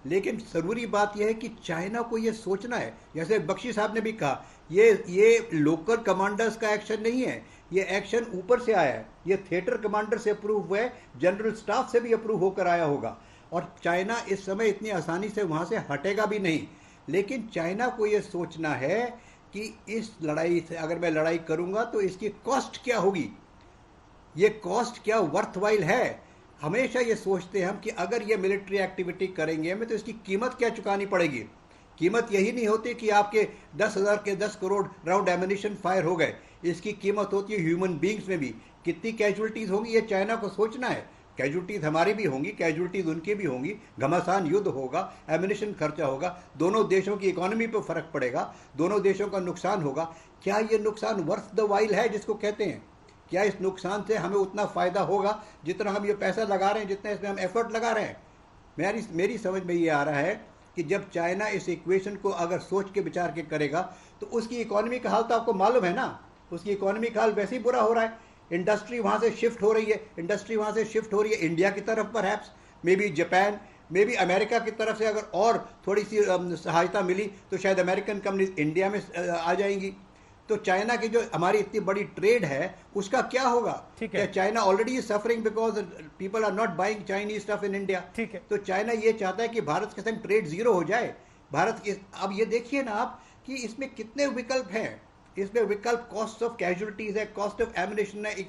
लेकिन ज़रूरी बात यह है कि चाइना को ये सोचना है, जैसे बख्शी साहब ने भी कहा, ये लोकल कमांडर्स का एक्शन नहीं है, ये एक्शन ऊपर से आया है। ये थिएटर कमांडर से अप्रूव हुआ है, जनरल स्टाफ से भी अप्रूव होकर आया होगा। और चाइना इस समय इतनी आसानी से वहाँ से हटेगा भी नहीं। लेकिन चाइना को ये सोचना है कि इस लड़ाई से अगर मैं लड़ाई करूँगा तो इसकी कॉस्ट क्या होगी, ये कॉस्ट क्या वर्थवाइल है। हमेशा ये सोचते हैं हम कि अगर ये मिलिट्री एक्टिविटी करेंगे हमें तो इसकी कीमत क्या चुकानी पड़ेगी। कीमत यही नहीं होती कि आपके 10,000 के 10 करोड़ राउंड एमिनिशन फायर हो गए। इसकी कीमत होती है ह्यूमन बींग्स में भी, कितनी कैजुअलिटीज़ होंगी, ये चाइना को सोचना है। कैजुअलिटीज़ हमारी भी होंगी, कैजुअलिटीज़ उनकी भी होंगी, घमासान युद्ध होगा, एमिनिशन खर्चा होगा, दोनों देशों की इकोनॉमी पर फर्क पड़ेगा, दोनों देशों का नुकसान होगा। क्या ये नुकसान वर्थ द वाइल है जिसको कहते हैं? क्या इस नुकसान से हमें उतना फ़ायदा होगा जितना हम ये पैसा लगा रहे हैं, जितना इसमें हम एफर्ट लगा रहे हैं? मेरी समझ में ये आ रहा है कि जब चाइना इस इक्वेशन को अगर सोच के विचार के करेगा तो उसकी इकोनॉमी का हाल तो आपको मालूम है ना। उसकी इकोनॉमी का हाल वैसे ही बुरा हो रहा है। इंडस्ट्री वहाँ से शिफ्ट हो रही है, इंडिया की तरफ perhaps, may be Japan, may be America की तरफ से अगर और थोड़ी सी सहायता मिली तो शायद अमेरिकन कंपनीज इंडिया में आ जाएंगी। तो चाइना की जो हमारी इतनी बड़ी ट्रेड है उसका क्या होगा? ठीक है, China already is suffering because people are not buying Chinese stuff in India. ठीक है, तो चाइना ये चाहता है कि भारत के संग ट्रेड जीरो हो जाए। अब ये देखिए ना आप कि इसमें कितने विकल्प हैं। इसमें विकल्प कॉस्ट ऑफ कैजुअलिटीज है, कॉस्ट ऑफ एमिनेशन है।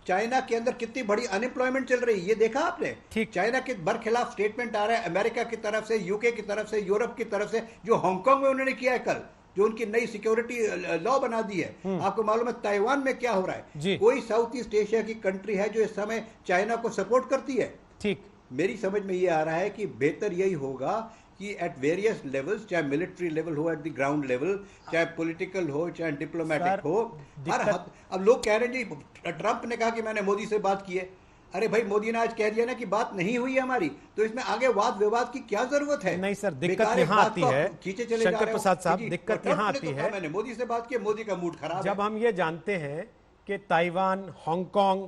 चाइना के अंदर कितनी बड़ी अनएम्प्लॉयमेंट चल रही है, ये देखा आपने? ठीक, चाइना के बरखिलाफ स्टेटमेंट आ रहा है अमेरिका की तरफ से, यूके की तरफ से, यूरोप की तरफ से, जो हांगकांग में उन्होंने किया है कल, जो उनकी नई सिक्योरिटी लॉ बना दी है। आपको मालूम है ताइवान में क्या हो रहा है? कोई साउथ ईस्ट एशिया की कंट्री है जो इस समय चाइना को सपोर्ट करती है? ठीक, मेरी समझ में ये आ रहा है कि बेहतर यही होगा कि एट वेरियस लेवल्स, चाहे मिलिट्री लेवल हो, एट द ग्राउंड लेवल, चाहे पॉलिटिकल हो, चाहे डिप्लोमेटिक हो, हर हद। अब लोग कह रहे हैं जी ट्रंप ने कहा कि मैंने मोदी से बात की है। अरे भाई, मोदी ने आज कह दिया ना कि बात नहीं हुई है हमारी, तो इसमें आगे वाद विवाद की क्या जरूरत है? नहीं सर, दिक्कत यहाँ आती है शंकर प्रसाद साहब, दिक्कत यहाँ आती है, मैंने मोदी से बात की, मोदी का मूड खराब है। जब हम ये जानते हैं कि ताइवान, हांगकांग,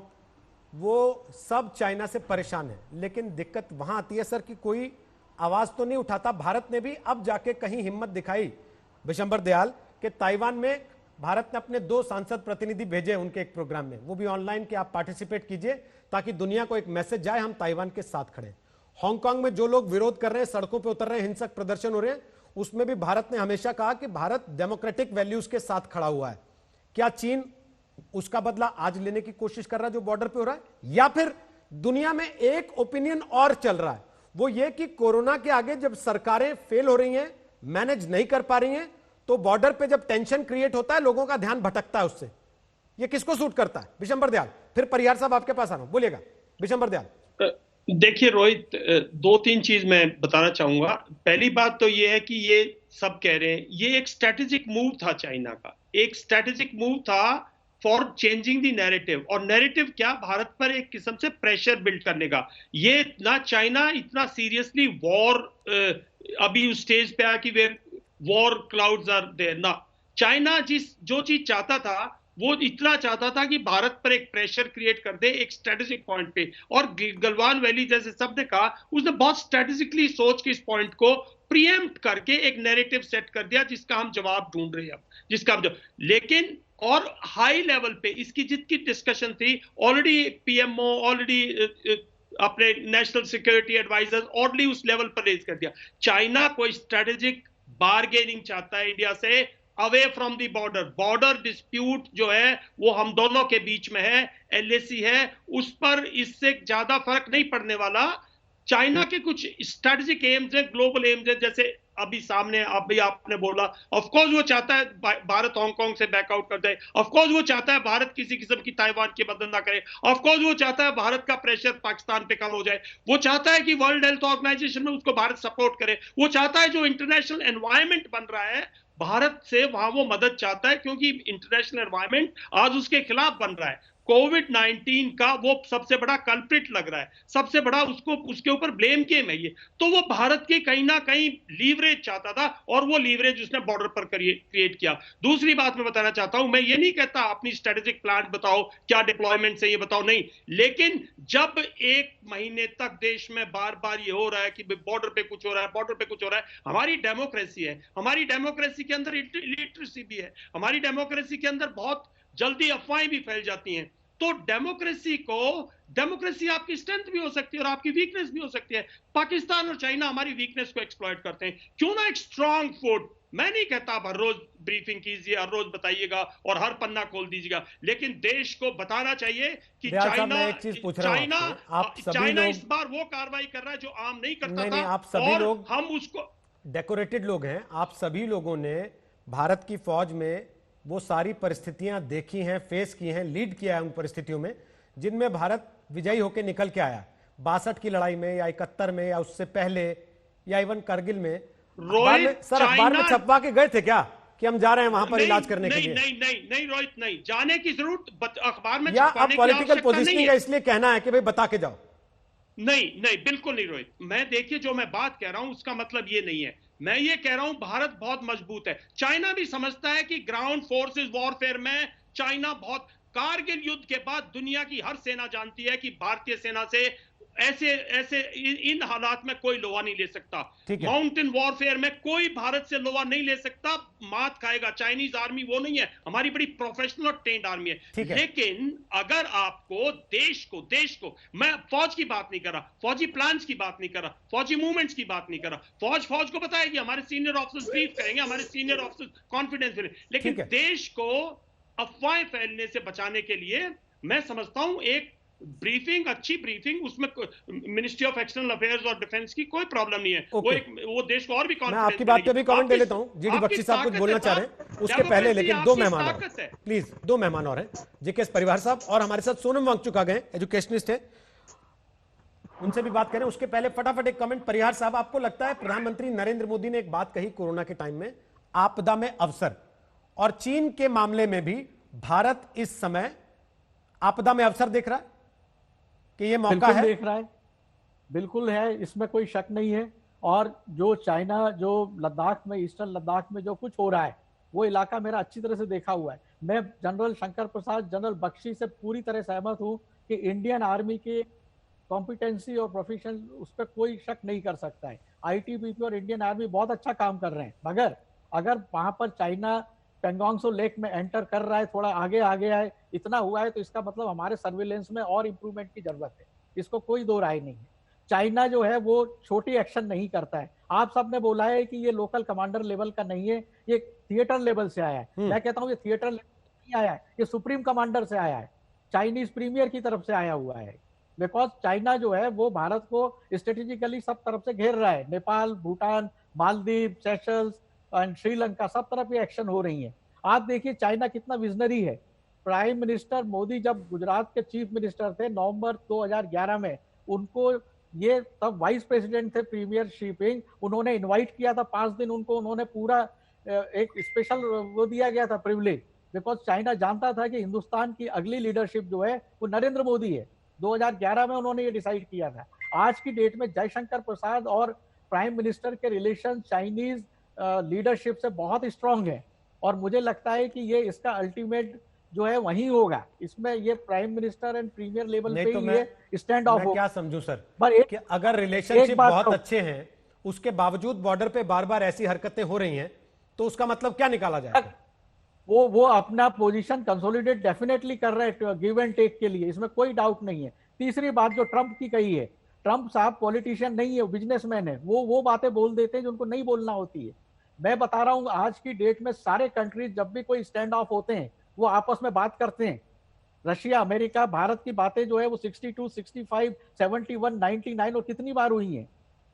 वो सब चाइना से परेशान है, लेकिन दिक्कत वहां आती है सर कि कोई आवाज तो नहीं उठाता। भारत ने भी अब जाके कहीं हिम्मत दिखाई, विशंबर दयाल, कि ताइवान में भारत ने अपने 2 सांसद प्रतिनिधि भेजे उनके एक प्रोग्राम में, वो भी ऑनलाइन, कि आप पार्टिसिपेट कीजिए ताकि दुनिया को एक मैसेज जाए हम ताइवान के साथ खड़े। हांगकांग में जो लोग विरोध कर रहे हैं, सड़कों पे उतर रहे हैं, हिंसक प्रदर्शन हो रहे हैं, उसमें भी भारत ने हमेशा कहा कि भारत डेमोक्रेटिक वैल्यूज के साथ खड़ा हुआ है। क्या चीन उसका बदला आज लेने की कोशिश कर रहा है जो बॉर्डर पे हो रहा है? या फिर दुनिया में एक ओपिनियन और चल रहा है, वो ये कि कोरोना के आगे जब सरकारें फेल हो रही हैं, मैनेज नहीं कर पा रही हैं, तो बॉर्डर पे जब टेंशन क्रिएट होता है लोगों का ध्यान भटकता है उससे। ये किसको सूट करता है? विशंबर दयाल, फिर परिहार साहब आपके पास आ रहा हूं, बोलिएगा विशंबर दयाल। देखिए रोहित, 2-3 चीज मैं बताना चाहूंगा। पहली बात तो ये है कि ये सब कह रहे हैं ये एक स्ट्रेटेजिक मूव था चाइना का, एक स्ट्रेटेजिक मूव था फॉर चेंजिंग द नैरेटिव। और नैरेटिव क्या? भारत पर एक किस्म से प्रेशर बिल्ड करने का। ये ना चाइना इतना सीरियसली वॉर अभी उस स्टेज पे आया कि where war clouds are there ना। चाइना जो चीज चाहता था वो इतना चाहता था कि भारत पर एक प्रेशर क्रिएट कर दे एक स्ट्रेटेजिक पॉइंट पे। और गलवान वैली जैसे सब ने कहा, उसने बहुत स्ट्रेटेजिकली सोच के इस पॉइंट को प्रीएम्प्ट करके एक नैरेटिव सेट कर दिया जिसका हम जवाब ढूंढ रहे हैं अब, जिसका हम लेकिन और हाई लेवल पे इसकी जितनी डिस्कशन थी, ऑलरेडी पीएमओ, ऑलरेडी अपने नेशनल सिक्योरिटी एडवाइजर ऑलरेडी उस लेवल पर रेज कर दिया। चाइना कोई स्ट्रेटेजिक बार्गेनिंग चाहता है इंडिया से, away from the border dispute जो है वो हम दोनों के बीच में है, एलएसी है, उस पर इससे ज्यादा फर्क नहीं पड़ने वाला। चाइना के कुछ स्ट्रेटेजिक एम्स है, ग्लोबल एम्स है, जैसे अभी सामने अभी आपने बोला, ऑफ कोर्स वो चाहता है भारत हांगकांग से बैकआउट कर जाए, ऑफ कोर्स वो चाहता है भारत किसी किस्म की ताइवान की मदद ना करे, ऑफ कोर्स वो चाहता है भारत का प्रेशर पाकिस्तान पे कम हो जाए, वो चाहता है कि वर्ल्ड हेल्थ ऑर्गेनाइजेशन में उसको भारत सपोर्ट करे, वो चाहता है जो इंटरनेशनल एनवायरमेंट बन रहा है भारत से वहां वो मदद चाहता है, क्योंकि इंटरनेशनल एनवायरमेंट आज उसके खिलाफ बन रहा है। कोविड-19 का वो सबसे बड़ा कल्प्रिट लग रहा है, सबसे बड़ा उसको उसके ऊपर ब्लेम गेम है ये। तो वो भारत के कहीं ना कहीं लीवरेज चाहता था और वो लीवरेज उसने बॉर्डर पर क्रिएट किया। दूसरी बात मैं बताना चाहता हूं, मैं ये नहीं कहता अपनी स्ट्रेटेजिक प्लान बताओ, क्या डिप्लॉयमेंट है ये बताओ, नहीं, लेकिन जब एक महीने तक देश में बार बार ये हो रहा है कि बॉर्डर पे कुछ हो रहा है, बॉर्डर पे कुछ हो रहा है, हमारी डेमोक्रेसी है, हमारी डेमोक्रेसी के अंदर इलिटरेसी भी है, हमारी डेमोक्रेसी के अंदर बहुत जल्दी अफवाहें भी फैल जाती हैं। तो डेमोक्रेसी आपकी स्ट्रेंथ भी हो सकती है और आपकी वीकनेस भी हो सकती है। पाकिस्तान और चाइना हमारी वीकनेस को एक्सप्लॉइट करते हैं। क्यों ना एक स्ट्रांग फुट, मैं नहीं कहता आप हर रोज ब्रीफिंग कीजिए, हर रोज बताइएगा और हर पन्ना खोल दीजिएगा, लेकिन देश को बताना चाहिए कि चाइना इस बार वो कार्रवाई कर रहा है जो आम नहीं करता था। आप सभी लोग हम उसको डेकोरेटेड लोग हैं, आप सभी लोगों ने भारत की फौज में वो सारी परिस्थितियां देखी हैं, फेस की हैं, लीड किया है उन परिस्थितियों में जिनमें भारत विजयी होकर निकल के आया। 62 की लड़ाई में या 71 में या उससे पहले या इवन करगिल में। सर अखबार में छपवा के गए थे क्या कि हम जा रहे हैं वहां पर इलाज करने के लिए? नहीं रोहित, नहीं जाने की जरूरत अखबार में या अब पॉलिटिकल पोजीशनिंग है इसलिए कहना है कि भाई बता के जाओ? नहीं बिल्कुल नहीं रोहित। मैं देखिए जो मैं बात कह रहा हूं उसका मतलब ये नहीं है। मैं ये कह रहा हूं भारत बहुत मजबूत है। चाइना भी समझता है कि ग्राउंड फोर्सेस वॉरफेयर में चाइना बहुत, कारगिल युद्ध के बाद दुनिया की हर सेना जानती है कि भारतीय सेना से ऐसे इन हालात में कोई लोहा नहीं ले सकता। माउंटेन वॉरफेयर में कोई भारत से लोहा नहीं ले सकता, मात खाएगा। चाइनीज आर्मी वो नहीं है, हमारी बड़ी प्रोफेशनल और ट्रेंड आर्मी है। लेकिन अगर आपको देश को मैं फौज की बात नहीं कर रहा, फौजी प्लान्स की बात नहीं कर रहा, फौजी मूवमेंट्स की बात नहीं कर रहा। फौज को बताएगी, हमारे सीनियर ऑफिसर्स ब्रीफ करेंगे, हमारे सीनियर ऑफिसर्स कॉन्फिडेंस करेंगे, लेकिन देश को अफवाहें फैलने से बचाने के लिए मैं समझता हूं एक ब्रीफिंग, अच्छी ब्रीफिंग, उसमें मिनिस्ट्री ऑफ एक्सटर्नल अफेयर्स और डिफेंस की कोई प्रॉब्लम नहीं है। वो देश को और भी कॉन्फिडेंस। मैं आपकी बात पे भी कमेंट दे लेता हूं। जीडी बख्शी साहब कुछ बोलना चाह रहे हैं उसके पहले, लेकिन दो मेहमान और प्लीज, दो मेहमान और हैं, जीकेएस परिवार साहब और हमारे साथ सोनम वांगचुक आ गए, एजुकेशनिस्ट है, उनसे भी बात करें। उसके पहले फटाफट एक कमेंट, परिहार साहब, आपको लगता है प्रधानमंत्री नरेंद्र मोदी ने एक बात कही कोरोना के टाइम में, आपदा में अवसर, और चीन के मामले में भी भारत इस समय आपदा में अवसर देख रहा है कि ये मौका है? देख रहा है, बिल्कुल है, इसमें कोई शक नहीं है। और जो चाइना, जो लद्दाख में, ईस्टर्न लद्दाख में जो कुछ हो रहा है, वो इलाका मेरा अच्छी तरह से देखा हुआ है। मैं जनरल शंकर प्रसाद, जनरल बख्शी से पूरी तरह सहमत हूं कि इंडियन आर्मी की कॉम्पिटेंसी और प्रोफेशन, उस पर कोई शक नहीं कर सकता है। आईटीबीपी और इंडियन आर्मी बहुत अच्छा काम कर रहे हैं, मगर अगर वहां पर चाइना पेंगोंग लेक में एंटर कर रहा है, थोड़ा आगे आए, इतना हुआ है, तो इसका मतलब हमारे सर्विलेंस में और इंप्रूवमेंट की जरूरत है, इसको कोई दो राय नहीं है। चाइना जो है वो छोटी एक्शन नहीं करता है। आप सबने बोला है कि ये लोकल कमांडर लेवल का नहीं है, ये थिएटर लेवल से आया है। मैं कहता हूँ ये थिएटर लेवल नहीं आया है, ये सुप्रीम कमांडर से आया है, चाइनीज प्रीमियर की तरफ से आया हुआ है। बिकॉज चाइना जो है वो भारत को स्ट्रेटेजिकली सब तरफ से घेर रहा है। नेपाल, भूटान, मालदीव, सेशल्स एंड श्रीलंका, सब तरफ ये एक्शन हो रही है। आप देखिए चाइना कितना विजनरी है। प्राइम मिनिस्टर मोदी जब गुजरात के चीफ मिनिस्टर थे नवंबर 2011 में, उनको ये तब वाइस प्रेसिडेंट थे प्रीमियर शी पिंग, उन्होंने इनवाइट किया था 5 दिन उनको, उन्होंने पूरा एक स्पेशल वो दिया गया था प्रिविलेज, बिकॉज चाइना जानता था कि हिंदुस्तान की अगली लीडरशिप जो है वो नरेंद्र मोदी है। 2011 में उन्होंने ये डिसाइड किया था। आज की डेट में जयशंकर प्रसाद और प्राइम मिनिस्टर के रिलेशन चाइनीज लीडरशिप से बहुत स्ट्रांग है, और मुझे लगता है कि ये इसका अल्टीमेट जो है वही होगा। इसमें ये prime minister and premier level पे ये स्टैंड ऑफ हो। क्या समझू सर, पर कि अगर रिलेशनशिप बहुत अच्छे हैं, उसके बावजूद बॉर्डर पे बार बार ऐसी हरकतें हो रही हैं, तो उसका मतलब क्या निकाला जाए? वो अपना पोजीशन कंसोलिडेट डेफिनेटली कर रहे हैं गिव एंड टेक के लिए, इसमें कोई डाउट नहीं है। तीसरी बात जो ट्रंप की कही है, ट्रंप साहब पॉलिटिशियन नहीं है, बिजनेसमैन है, वो बातें बोल देते हैं जो उनको नहीं बोलना होती है। मैं बता रहा हूं आज की डेट में सारे कंट्रीज जब भी कोई स्टैंड ऑफ होते हैं वो आपस में बात करते हैं। रशिया, अमेरिका, भारत की बातें जो है वो 62, 65, 71, 99 और कितनी बार हुई हैं,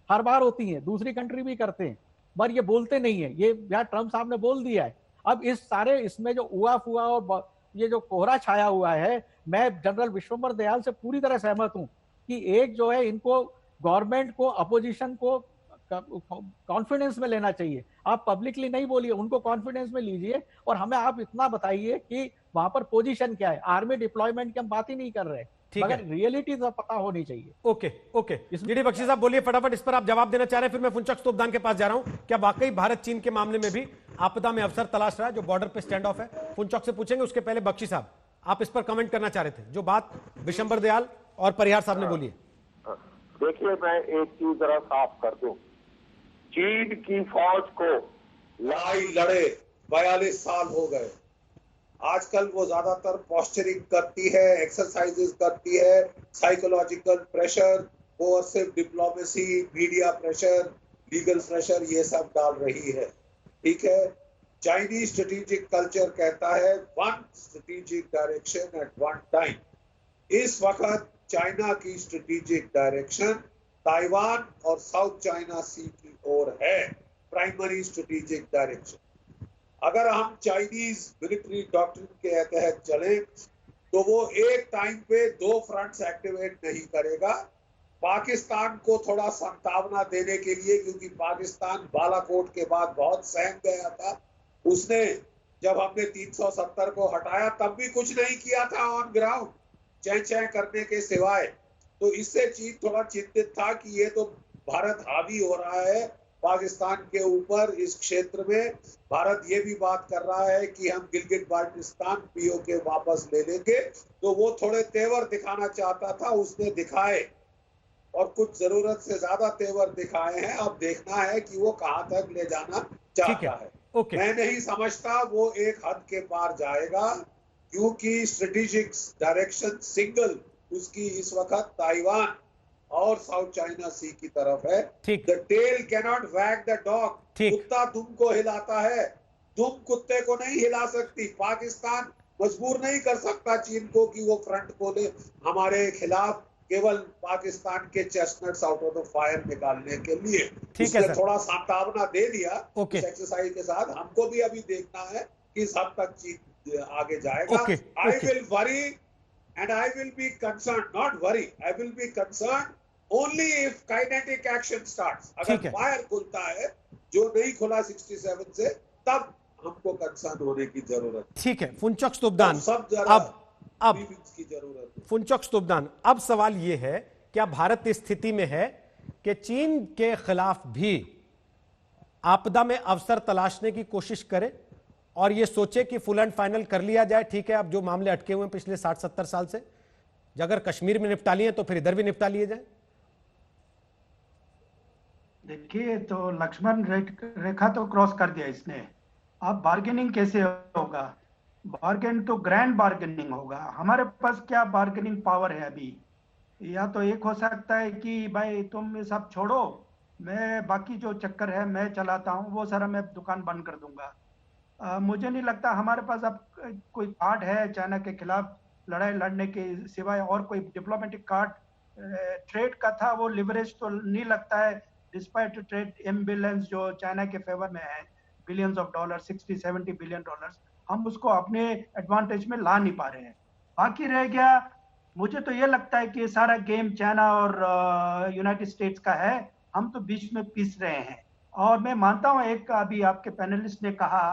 हर बार होती हैं, दूसरी कंट्री भी करते हैं, पर ये बोलते नहीं है। ये यहाँ ट्रंप साहब ने बोल दिया है। अब इस सारे इसमें जो हुआ और ये जो कोहरा छाया हुआ है, मैं जनरल विश्वम्बर दयाल से पूरी तरह सहमत हूं कि एक जो है इनको गवर्नमेंट को, अपोजिशन को कॉन्फिडेंस में लेना चाहिए। आप पब्लिकली नहीं बोलिए, उनको कॉन्फिडेंस में लीजिए और हमें आप इतना बताइए कि वहां पर पोजीशन क्या है। आर्मी डिप्लॉयमेंट की हम बात ही नहीं कर रहे, मगर रियलिटी तो पता होनी चाहिए। ओके जीडी बख्शी साहब बोलिए फटाफट, इस पर आप जवाब देना चाह रहे हैं, फिर मैं फुनचक तोपदान के पास जा रहा हूं। क्या वाकई भारत चीन के मामले में भी आपदा में अवसर तलाश रहा है, जो बॉर्डर पे स्टैंड ऑफ है? फुनचक से पूछेंगे, उसके पहले बख्शी साहब आप इस पर कमेंट करना चाह रहे थे, जो बात विशंबर दयाल और परिहार साहब ने बोली है। देखिए, मैं एक चीज जरा साफ कर दूं, चीन की फौज को लड़ाई लड़े 42 साल हो गए। आजकल वो ज्यादातर पोस्चरिंग करती है, एक्सरसाइजेस करती है, psychological pressure, coercive diplomacy, media pressure, legal pressure, ये सब डाल रही है। ठीक है, चाइनीज स्ट्रेटेजिक कल्चर कहता है one strategic direction at one time. इस वक्त चाइना की स्ट्रेटेजिक डायरेक्शन ताइवान और साउथ चाइना सी की ओर है, प्राइमरी स्ट्रेटेजिक डायरेक्शन। अगर हम चाइनीज मिलिट्री डॉक्ट्रिन के तहत चलें तो वो एक टाइम पे 2 फ्रंट्स एक्टिवेट नहीं करेगा। पाकिस्तान को थोड़ा संभावना देने के लिए, क्योंकि पाकिस्तान बालाकोट के बाद बहुत सहम गया था। उसने जब हमने 370 को हटाया तब भी कुछ नहीं किया था ऑन ग्राउंड, चै करने के सिवाय। तो इससे चीन थोड़ा चिंतित था कि ये तो भारत हावी हो रहा है पाकिस्तान के ऊपर इस क्षेत्र में। भारत ये भी बात कर रहा है कि हम गिलगित बाल्टिस्तान पीओके वापस ले लेंगे, तो वो थोड़े तेवर दिखाना चाहता था, उसने दिखाए और कुछ जरूरत से ज्यादा तेवर दिखाए हैं। अब देखना है कि वो कहां तक ले जाना चाहता है। मैं नहीं समझता वो एक हद के पार जाएगा, क्योंकि स्ट्रेटेजिक डायरेक्शन सिंगल उसकी इस वक्त ताइवान और साउथ चाइना सी की तरफ है। द टेल कैनॉट वैग द डॉग। कुत्ता दुम को हिलाता है, दुम कुत्ते को नहीं हिला सकती। पाकिस्तान मजबूर नहीं कर सकता चीन को कि वो फ्रंट को ले हमारे खिलाफ, केवल पाकिस्तान के chestnuts out of the fire निकालने के लिए। उसने थोड़ा सांत्वना दे दिया इस एक्सरसाइज के साथ। हमको भी अभी देखना है कि इस हद तक चीन आगे जाएगा। I will worry and I will be concerned, not worry, I will be concerned only if kinetic action starts. अगर फायर खुलता है जो नहीं खुला 67 से, तब हमको कंसर्न होने की जरूरत है। ठीक है फुनचक स्तुपदान, अब की जरूरत है। फुनचक स्तुपदान, अब सवाल यह है, क्या भारत इस स्थिति में है कि चीन के खिलाफ भी आपदा में अवसर तलाशने की कोशिश करे और ये सोचे कि फुल एंड फाइनल कर लिया जाए? ठीक है, अब जो मामले अटके हुए हैं पिछले 60-70 साल से, अगर कश्मीर में निपटा लिए तो फिर इधर भी निपटा लिए जाए। देखिए, तो लक्ष्मण रेखा तो क्रॉस कर दिया इसने। अब बार्गेनिंग कैसे होगा? बार्गेन तो ग्रैंड बार्गेनिंग होगा। हमारे पास क्या बार्गेनिंग पावर है अभी? या तो एक हो सकता है कि भाई तुम ये सब छोड़ो, मैं बाकी जो चक्कर है मैं चलाता हूँ, वो सारा मैं दुकान बंद कर दूंगा। मुझे नहीं लगता हमारे पास अब कोई कार्ड है चाइना के खिलाफ लड़ाई लड़ने के सिवाय, और कोई डिप्लोमेटिक कार्ड ट्रेड का था, वो लिवरेज तो नहीं लगता है, डिस्पाइट ट्रेड इम्बैलेंस जो चाइना के फेवर में है, billions of dollar, 60-70 billion dollars, हम उसको अपने एडवांटेज में ला नहीं पा रहे हैं। बाकी रह गया, मुझे तो ये लगता है कि सारा गेम चाइना और यूनाइटेड स्टेट्स का है, हम तो बीच में पिस रहे हैं। और मैं मानता हूँ, एक अभी आपके पैनलिस्ट ने कहा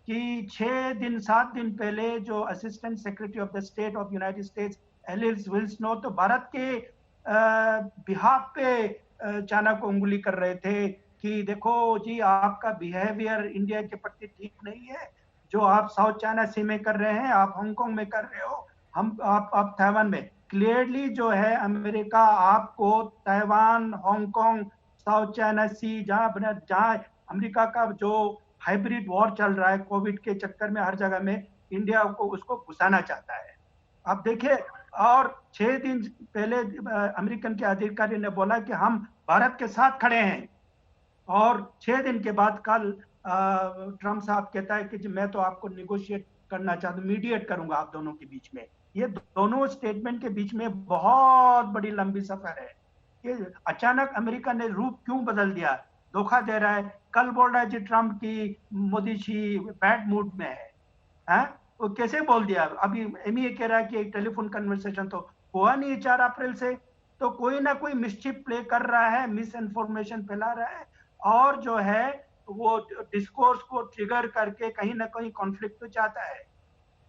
कि 7 दिन पहले जो assistant secretary of the state of United States Alice Wilson तो भारत के बिहाफ पे चाइना को उंगली कर रहे थे कि देखो जी, आपका बिहेवियर इंडिया के प्रति ठीक नहीं है, जो आप साउथ चाइना सी में कर रहे हैं, आप हांगकांग में कर रहे हो, आप ताइवान में। क्लियरली जो है अमेरिका आपको ताइवान, हांगकांग, साउथ चाइना सी, जहाँ अमेरिका का जो हाइब्रिड वॉर चल रहा है कोविड के चक्कर में, हर जगह में इंडिया को उसको घुसाना चाहता है। आप देखिए, और 6 दिन पहले अमेरिकन के अधिकारी ने बोला कि हम भारत के साथ खड़े हैं, और 6 दिन के बाद कल ट्रम्प साहब कहता है कि मैं तो आपको निगोशिएट करना चाहता हूँ, मीडिएट करूंगा आप दोनों के बीच में। ये दोनों स्टेटमेंट के बीच में बहुत बड़ी लंबी सफर है। ये अचानक अमेरिका ने रूप क्यों बदल दिया, धोखा दे रहा है। कल बोल रहा है जी ट्रम्प की मोदी जी बैड मूड में है, वो कैसे बोल दिया? अभी एमईए कह रहा है कि एक टेलीफोन कन्वर्सेशन तो हुआ नहीं 4 अप्रैल से, तो कोई ना कोई मिसचिप प्ले कर रहा है, मिस इन्फॉर्मेशन फैला रहा है, और जो है वो डिस्कोर्स को ट्रिगर करके कहीं ना कहीं कॉन्फ्लिक्ट तो चाहता है।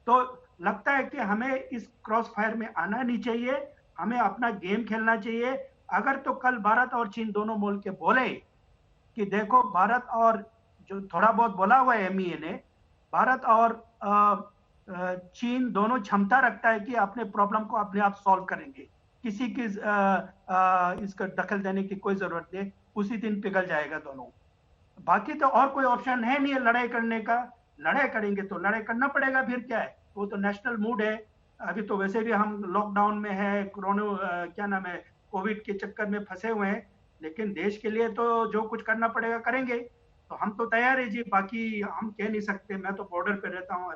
तो लगता है कि हमें इस क्रॉस फायर में आना नहीं चाहिए, हमें अपना गेम खेलना चाहिए। अगर तो कल भारत और चीन दोनों बोल के बोले कि देखो, भारत और जो थोड़ा बहुत बोला हुआ है एमईए ने, भारत और चीन दोनों क्षमता रखता है कि अपने प्रॉब्लम को अपने आप सॉल्व करेंगे, किसी की इसका दखल देने की कोई जरूरत नहीं, उसी दिन पिघल जाएगा दोनों। बाकी तो और कोई ऑप्शन है नहीं है लड़ाई करने का। लड़ाई करेंगे तो लड़ाई करना पड़ेगा, फिर क्या है, वो तो नेशनल मूड है। अभी तो वैसे भी हम लॉकडाउन में है, कोरोना क्या नाम है, कोविड के चक्कर में फंसे हुए हैं, लेकिन देश के लिए तो जो कुछ करना पड़ेगा करेंगे। तो हम तो तैयार है जी, बाकी हम कह नहीं सकते। मैं तो बॉर्डर पे रहता हूँ,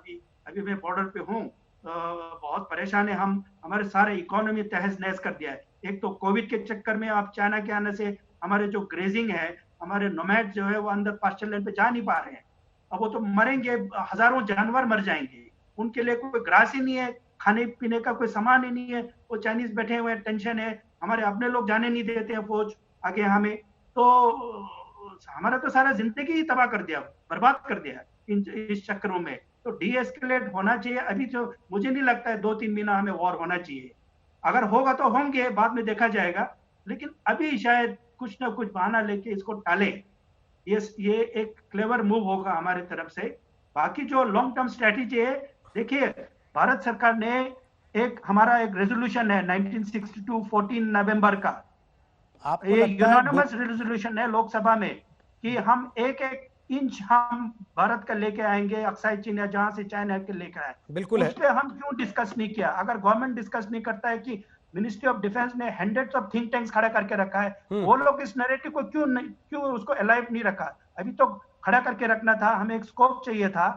अभी मैं बॉर्डर पे हूँ, बहुत परेशान है हम। हमारे सारे इकोनॉमी तहस नहस कर दिया है। एक तो कोविड के चक्कर में आप चाइना के आने से हमारे जो ग्रेजिंग है, हमारे नोमैड जो है वो अंदर पास्चर लैंड पे जा नहीं पा रहे हैं। अब वो तो मरेंगे, हजारों जानवर मर जाएंगे, उनके लिए कोई ग्रास ही नहीं है, खाने पीने का कोई सामान ही नहीं है। वो चाइनीज बैठे हुए हैं, टेंशन है, हमारे अपने लोग जाने नहीं देते हैं फौज आगे हमें। तो हमारा तो सारा जिंदगी ही तबाह कर दिया, बर्बाद कर दिया इस चक्करों में। तो डी एस्केलेट होना चाहिए। अभी जो मुझे नहीं लगता है 2-3 महीना हमें वॉर होना चाहिए। अगर होगा तो होंगे, बाद में देखा जाएगा, लेकिन अभी शायद कुछ ना कुछ बहाना लेके इसको टाले। ये एक क्लेवर मूव होगा हमारे तरफ से। बाकी जो लॉन्ग टर्म स्ट्रेटेजी है, देखिए भारत सरकार ने हमारा एक रेजोल्यूशन है 1962 14 नवंबर का, ये यूनानिमस रेजोल्यूशन है लोकसभा में कि हम एक इंच हम भारत का लेके आएंगे, अक्साई चीन या जहां से चाइना के लेकर आए। बिल्कुल उस पे हम क्यों डिस्कस नहीं किया? अगर गवर्नमेंट डिस्कस नहीं करता है कि मिनिस्ट्री ऑफ डिफेंस ने हंड्रेड्स ऑफ थिंक टैंक्स खड़ा करके रखा है, वो लोग इस नैरेटिव को क्यों उसको अलाइव नहीं रखा? अभी तो खड़ा करके रखना था, हमें एक स्कोप चाहिए था।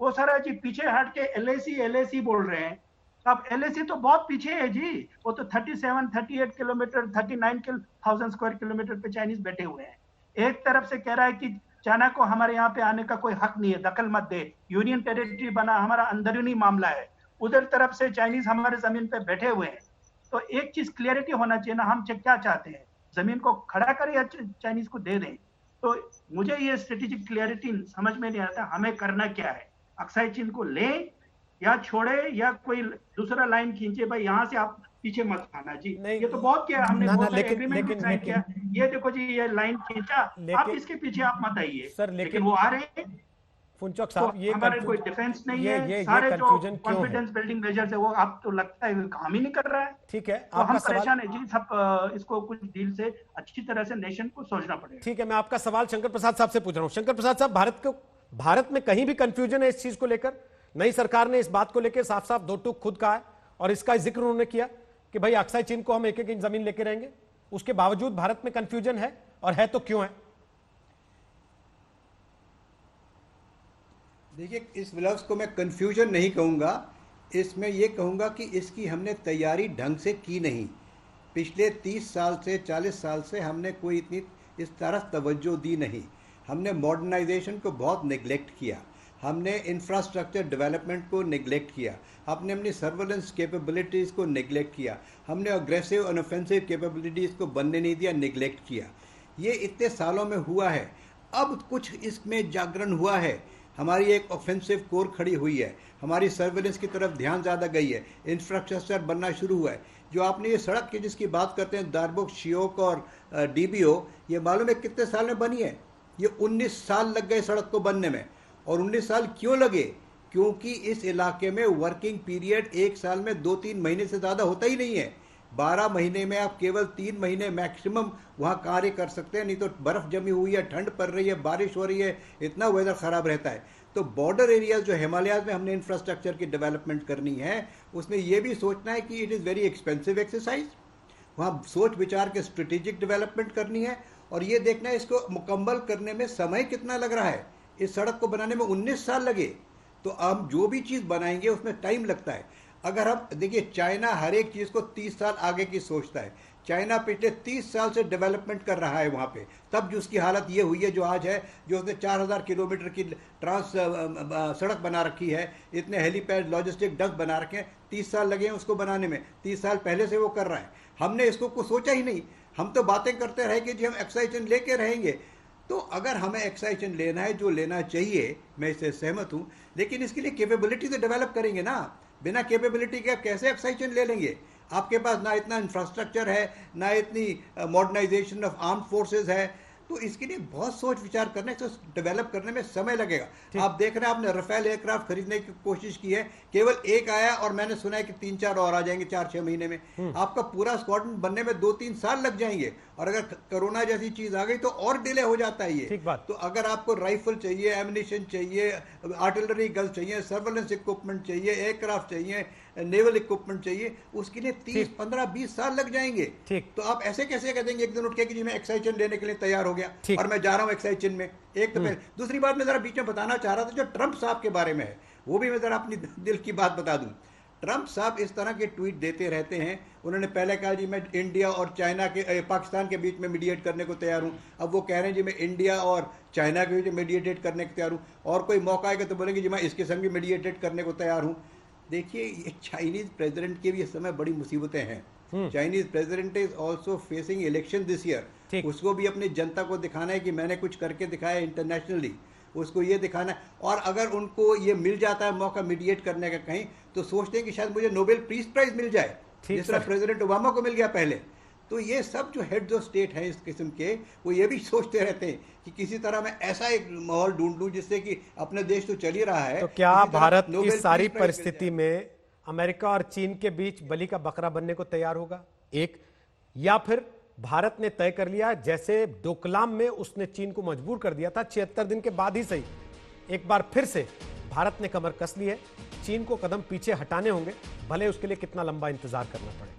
वो सारा जी पीछे हट के एलएसी बोल रहे हैं। अब एलएसी तो बहुत पीछे है जी, वो तो 38 किलोमीटर 39,000 स्क्वायर किलोमीटर पे चाइनीज बैठे हुए हैं। एक तरफ से कह रहा है कि चाइना को हमारे यहाँ पे आने का कोई हक नहीं है, दखल मत दे, यूनियन टेरिटरी बना, हमारा अंदरूनी मामला है। उधर तरफ से चाइनीज हमारे जमीन पे बैठे हुए हैं। तो एक चीज क्लियरिटी होना चाहिए ना, हम क्या चाहते हैं, जमीन को खड़ा करें या चाइनीज को दे दें? तो मुझे ये स्ट्रेटेजिक क्लियरिटी समझ में नहीं आता, हमें करना क्या है? अक्साई चीन को ले या छोड़े या कोई दूसरा लाइन खींचे, भाई यहाँ से आप पीछे मत खाना जी। ये तो बहुत किया हमने, बहुत एग्रीमेंट भी साइन किया। ये देखो जी, ये लाइन खींचा, आप इसके पीछे आप मत आइए। सर लेकिन वो आ रहे हैं फुनचुक साहब, तो ये हमारे कोई डिफेंस नहीं है, सारे जो कॉन्फिडेंस बिल्डिंग मेजर्स है वो आप तो लगता है काम ही नहीं कर रहा है। ठीक है, तो हम परेशान है जी सब। इसको कुछ डील से अच्छी तरह से नेशन को सोचना पड़ेगा। ठीक है, मैं आपका सवाल शंकर प्रसाद साहब से पूछ रहा हूं। शंकर प्रसाद साहब, भारत में कहीं भी कंफ्यूजन है इस चीज को लेकर? नई सरकार ने इस बात को लेकर साफ साफ दो टूक खुद कहा है, और इसका जिक्र उन्होंने किया कि भाई अक्साई चीन को हम एक इंच जमीन लेके रहेंगे। उसके बावजूद भारत में कंफ्यूजन है, और है तो क्यों है? देखिए, इस लफ्ज को मैं कंफ्यूजन नहीं कहूँगा, इसमें यह कहूँगा कि इसकी हमने तैयारी ढंग से की नहीं। पिछले 30 साल से 40 साल से हमने कोई इतनी इस तरफ तवज्जो दी नहीं। हमने मॉडर्नाइजेशन को बहुत नेग्लेक्ट किया, हमने इंफ्रास्ट्रक्चर डेवलपमेंट को नेग्लेक्ट किया, हमने अपनी सर्वेलेंस कैपेबिलिटीज़ को नेग्लेक्ट किया, हमने अग्रेसिव और ऑफेंसिव कैपेबिलिटीज़ को बनने नहीं दिया, नेग्लेक्ट किया। ये इतने सालों में हुआ है। अब कुछ इसमें जागरण हुआ है, हमारी एक ऑफेंसिव कोर खड़ी हुई है, हमारी सर्वेलेंस की तरफ ध्यान ज़्यादा गई है, इंफ्रास्ट्रक्चर बनना शुरू हुआ है। जो आपने ये सड़क की जिसकी बात करते हैं, दारबुक, शियोक और डीबीओ, ये मालूम है कितने साल में बनी है? ये 19 साल लग गए सड़क को बनने में। और 19 साल क्यों लगे? क्योंकि इस इलाके में वर्किंग पीरियड 1 साल में 2-3 महीने से ज़्यादा होता ही नहीं है। 12 महीने में आप केवल 3 महीने मैक्सिमम वहाँ कार्य कर सकते हैं, नहीं तो बर्फ जमी हुई है, ठंड पड़ रही है, बारिश हो रही है, इतना वेदर खराब रहता है। तो बॉर्डर एरियाज जो हिमालयाज में हमने इंफ्रास्ट्रक्चर की डेवलपमेंट करनी है, उसमें यह भी सोचना है कि it is very expensive exercise. वहाँ सोच विचार के स्ट्रेटेजिक डेवलपमेंट करनी है और ये देखना है इसको मुकम्मल करने में समय कितना लग रहा है। इस सड़क को बनाने में 19 साल लगे, तो हम जो भी चीज़ बनाएंगे उसमें टाइम लगता है। अगर हम देखिए, चाइना हर एक चीज़ को 30 साल आगे की सोचता है। चाइना पिछले 30 साल से डेवलपमेंट कर रहा है वहाँ पे, तब जो उसकी हालत ये हुई है जो आज है, जो उसने 4000 किलोमीटर की ट्रांस सड़क बना रखी है, इतने हेलीपैड लॉजिस्टिक डक बना रखे हैं, 30 साल लगे हैं उसको बनाने में। 30 साल पहले से वो कर रहा है, हमने इसको कुछ सोचा ही नहीं। हम तो बातें करते रहे कि जी हम एक्साइजन लेके रहेंगे। तो अगर हमें एक्साइजन लेना है, जो लेना चाहिए, मैं इससे सहमत हूँ, लेकिन इसके लिए कैपेबिलिटी तो डेवलप करेंगे ना। बिना कैपेबिलिटी के आप कैसे एक्साइजन ले लेंगे? आपके पास ना इतना इंफ्रास्ट्रक्चर है, ना इतनी मॉडर्नाइजेशन ऑफ आर्म्ड फोर्सेस है, तो इसके लिए बहुत सोच विचार करने से डेवलप करने में समय लगेगा। आप देख रहे हैं, आपने राफेल एयरक्राफ्ट खरीदने की कोशिश की है, केवल एक आया और मैंने सुना है कि 3-4 और आ जाएंगे 4-6 महीने में। आपका पूरा स्क्वाड्रन बनने में 2-3 साल लग जाएंगे, और अगर कोरोना जैसी चीज आ गई तो और डिले हो जाता है ये। ठीक बात। तो अगर आपको राइफल चाहिए, एमिनिशन चाहिए, आर्टिलरी गन्स चाहिए, सर्वेलेंस इक्विपमेंट चाहिए, एयरक्राफ्ट चाहिए, नेवल इक्विपमेंट चाहिए, उसके लिए 30, 15, 20 साल लग जाएंगे। तो आप ऐसे कैसे कह देंगे एक दिन उठ के कि जी मैं एक्साइजन लेने के लिए तैयार हो गया और मैं जा रहा हूं एक्साइजन में? एक तो पहले, दूसरी बात मैं जरा बीच में बताना चाह रहा था, जो ट्रंप साहब के बारे में है, वो भी मैं जरा अपनी दिल की बात बता दूं। ट्रंप साहब इस तरह के ट्वीट देते रहते हैं। उन्होंने पहले कहा जी मैं इंडिया और चाइना के पाकिस्तान के बीच में मीडिएट करने को तैयार हूं। अब वो कह रहे हैं जी मैं इंडिया और चाइना के बीच में मीडिएट करने को तैयार हूं, और कोई मौका आएगा तो बोलेंगे जी मैं इसके संग भी मीडिएट करने को तैयार हूं। देखिए, ये चाइनीज प्रेसिडेंट के भी इस समय बड़ी मुसीबतें हैं। Chinese president is also facing election this year. उसको भी अपनी जनता को दिखाना है कि मैंने कुछ करके दिखाया इंटरनेशनली, उसको ये दिखाना है। और अगर उनको ये मिल जाता है मौका मीडिएट करने का कहीं, तो सोचते हैं कि शायद मुझे नोबेल पीस प्राइज मिल जाए, जिस तरह प्रेसिडेंट ओबामा को मिल गया पहले। तो ये सब जो हेड्स ऑफ स्टेट हैं इस किस्म के, वो ये भी सोचते रहते हैं कि किसी तरह मैं ऐसा एक माहौल ढूंढ लूं जिससे कि अपना देश तो चल ही रहा है। तो क्या भारत की सारी परिस्थिति में अमेरिका और चीन के बीच बलि का बकरा बनने को तैयार होगा? एक, या फिर भारत ने तय कर लिया, जैसे डोकलाम में उसने चीन को मजबूर कर दिया था, 76 दिन के बाद ही सही, एक बार फिर से भारत ने कमर कस ली है, चीन को कदम पीछे हटाने होंगे, भले उसके लिए कितना लंबा इंतजार करना पड़े।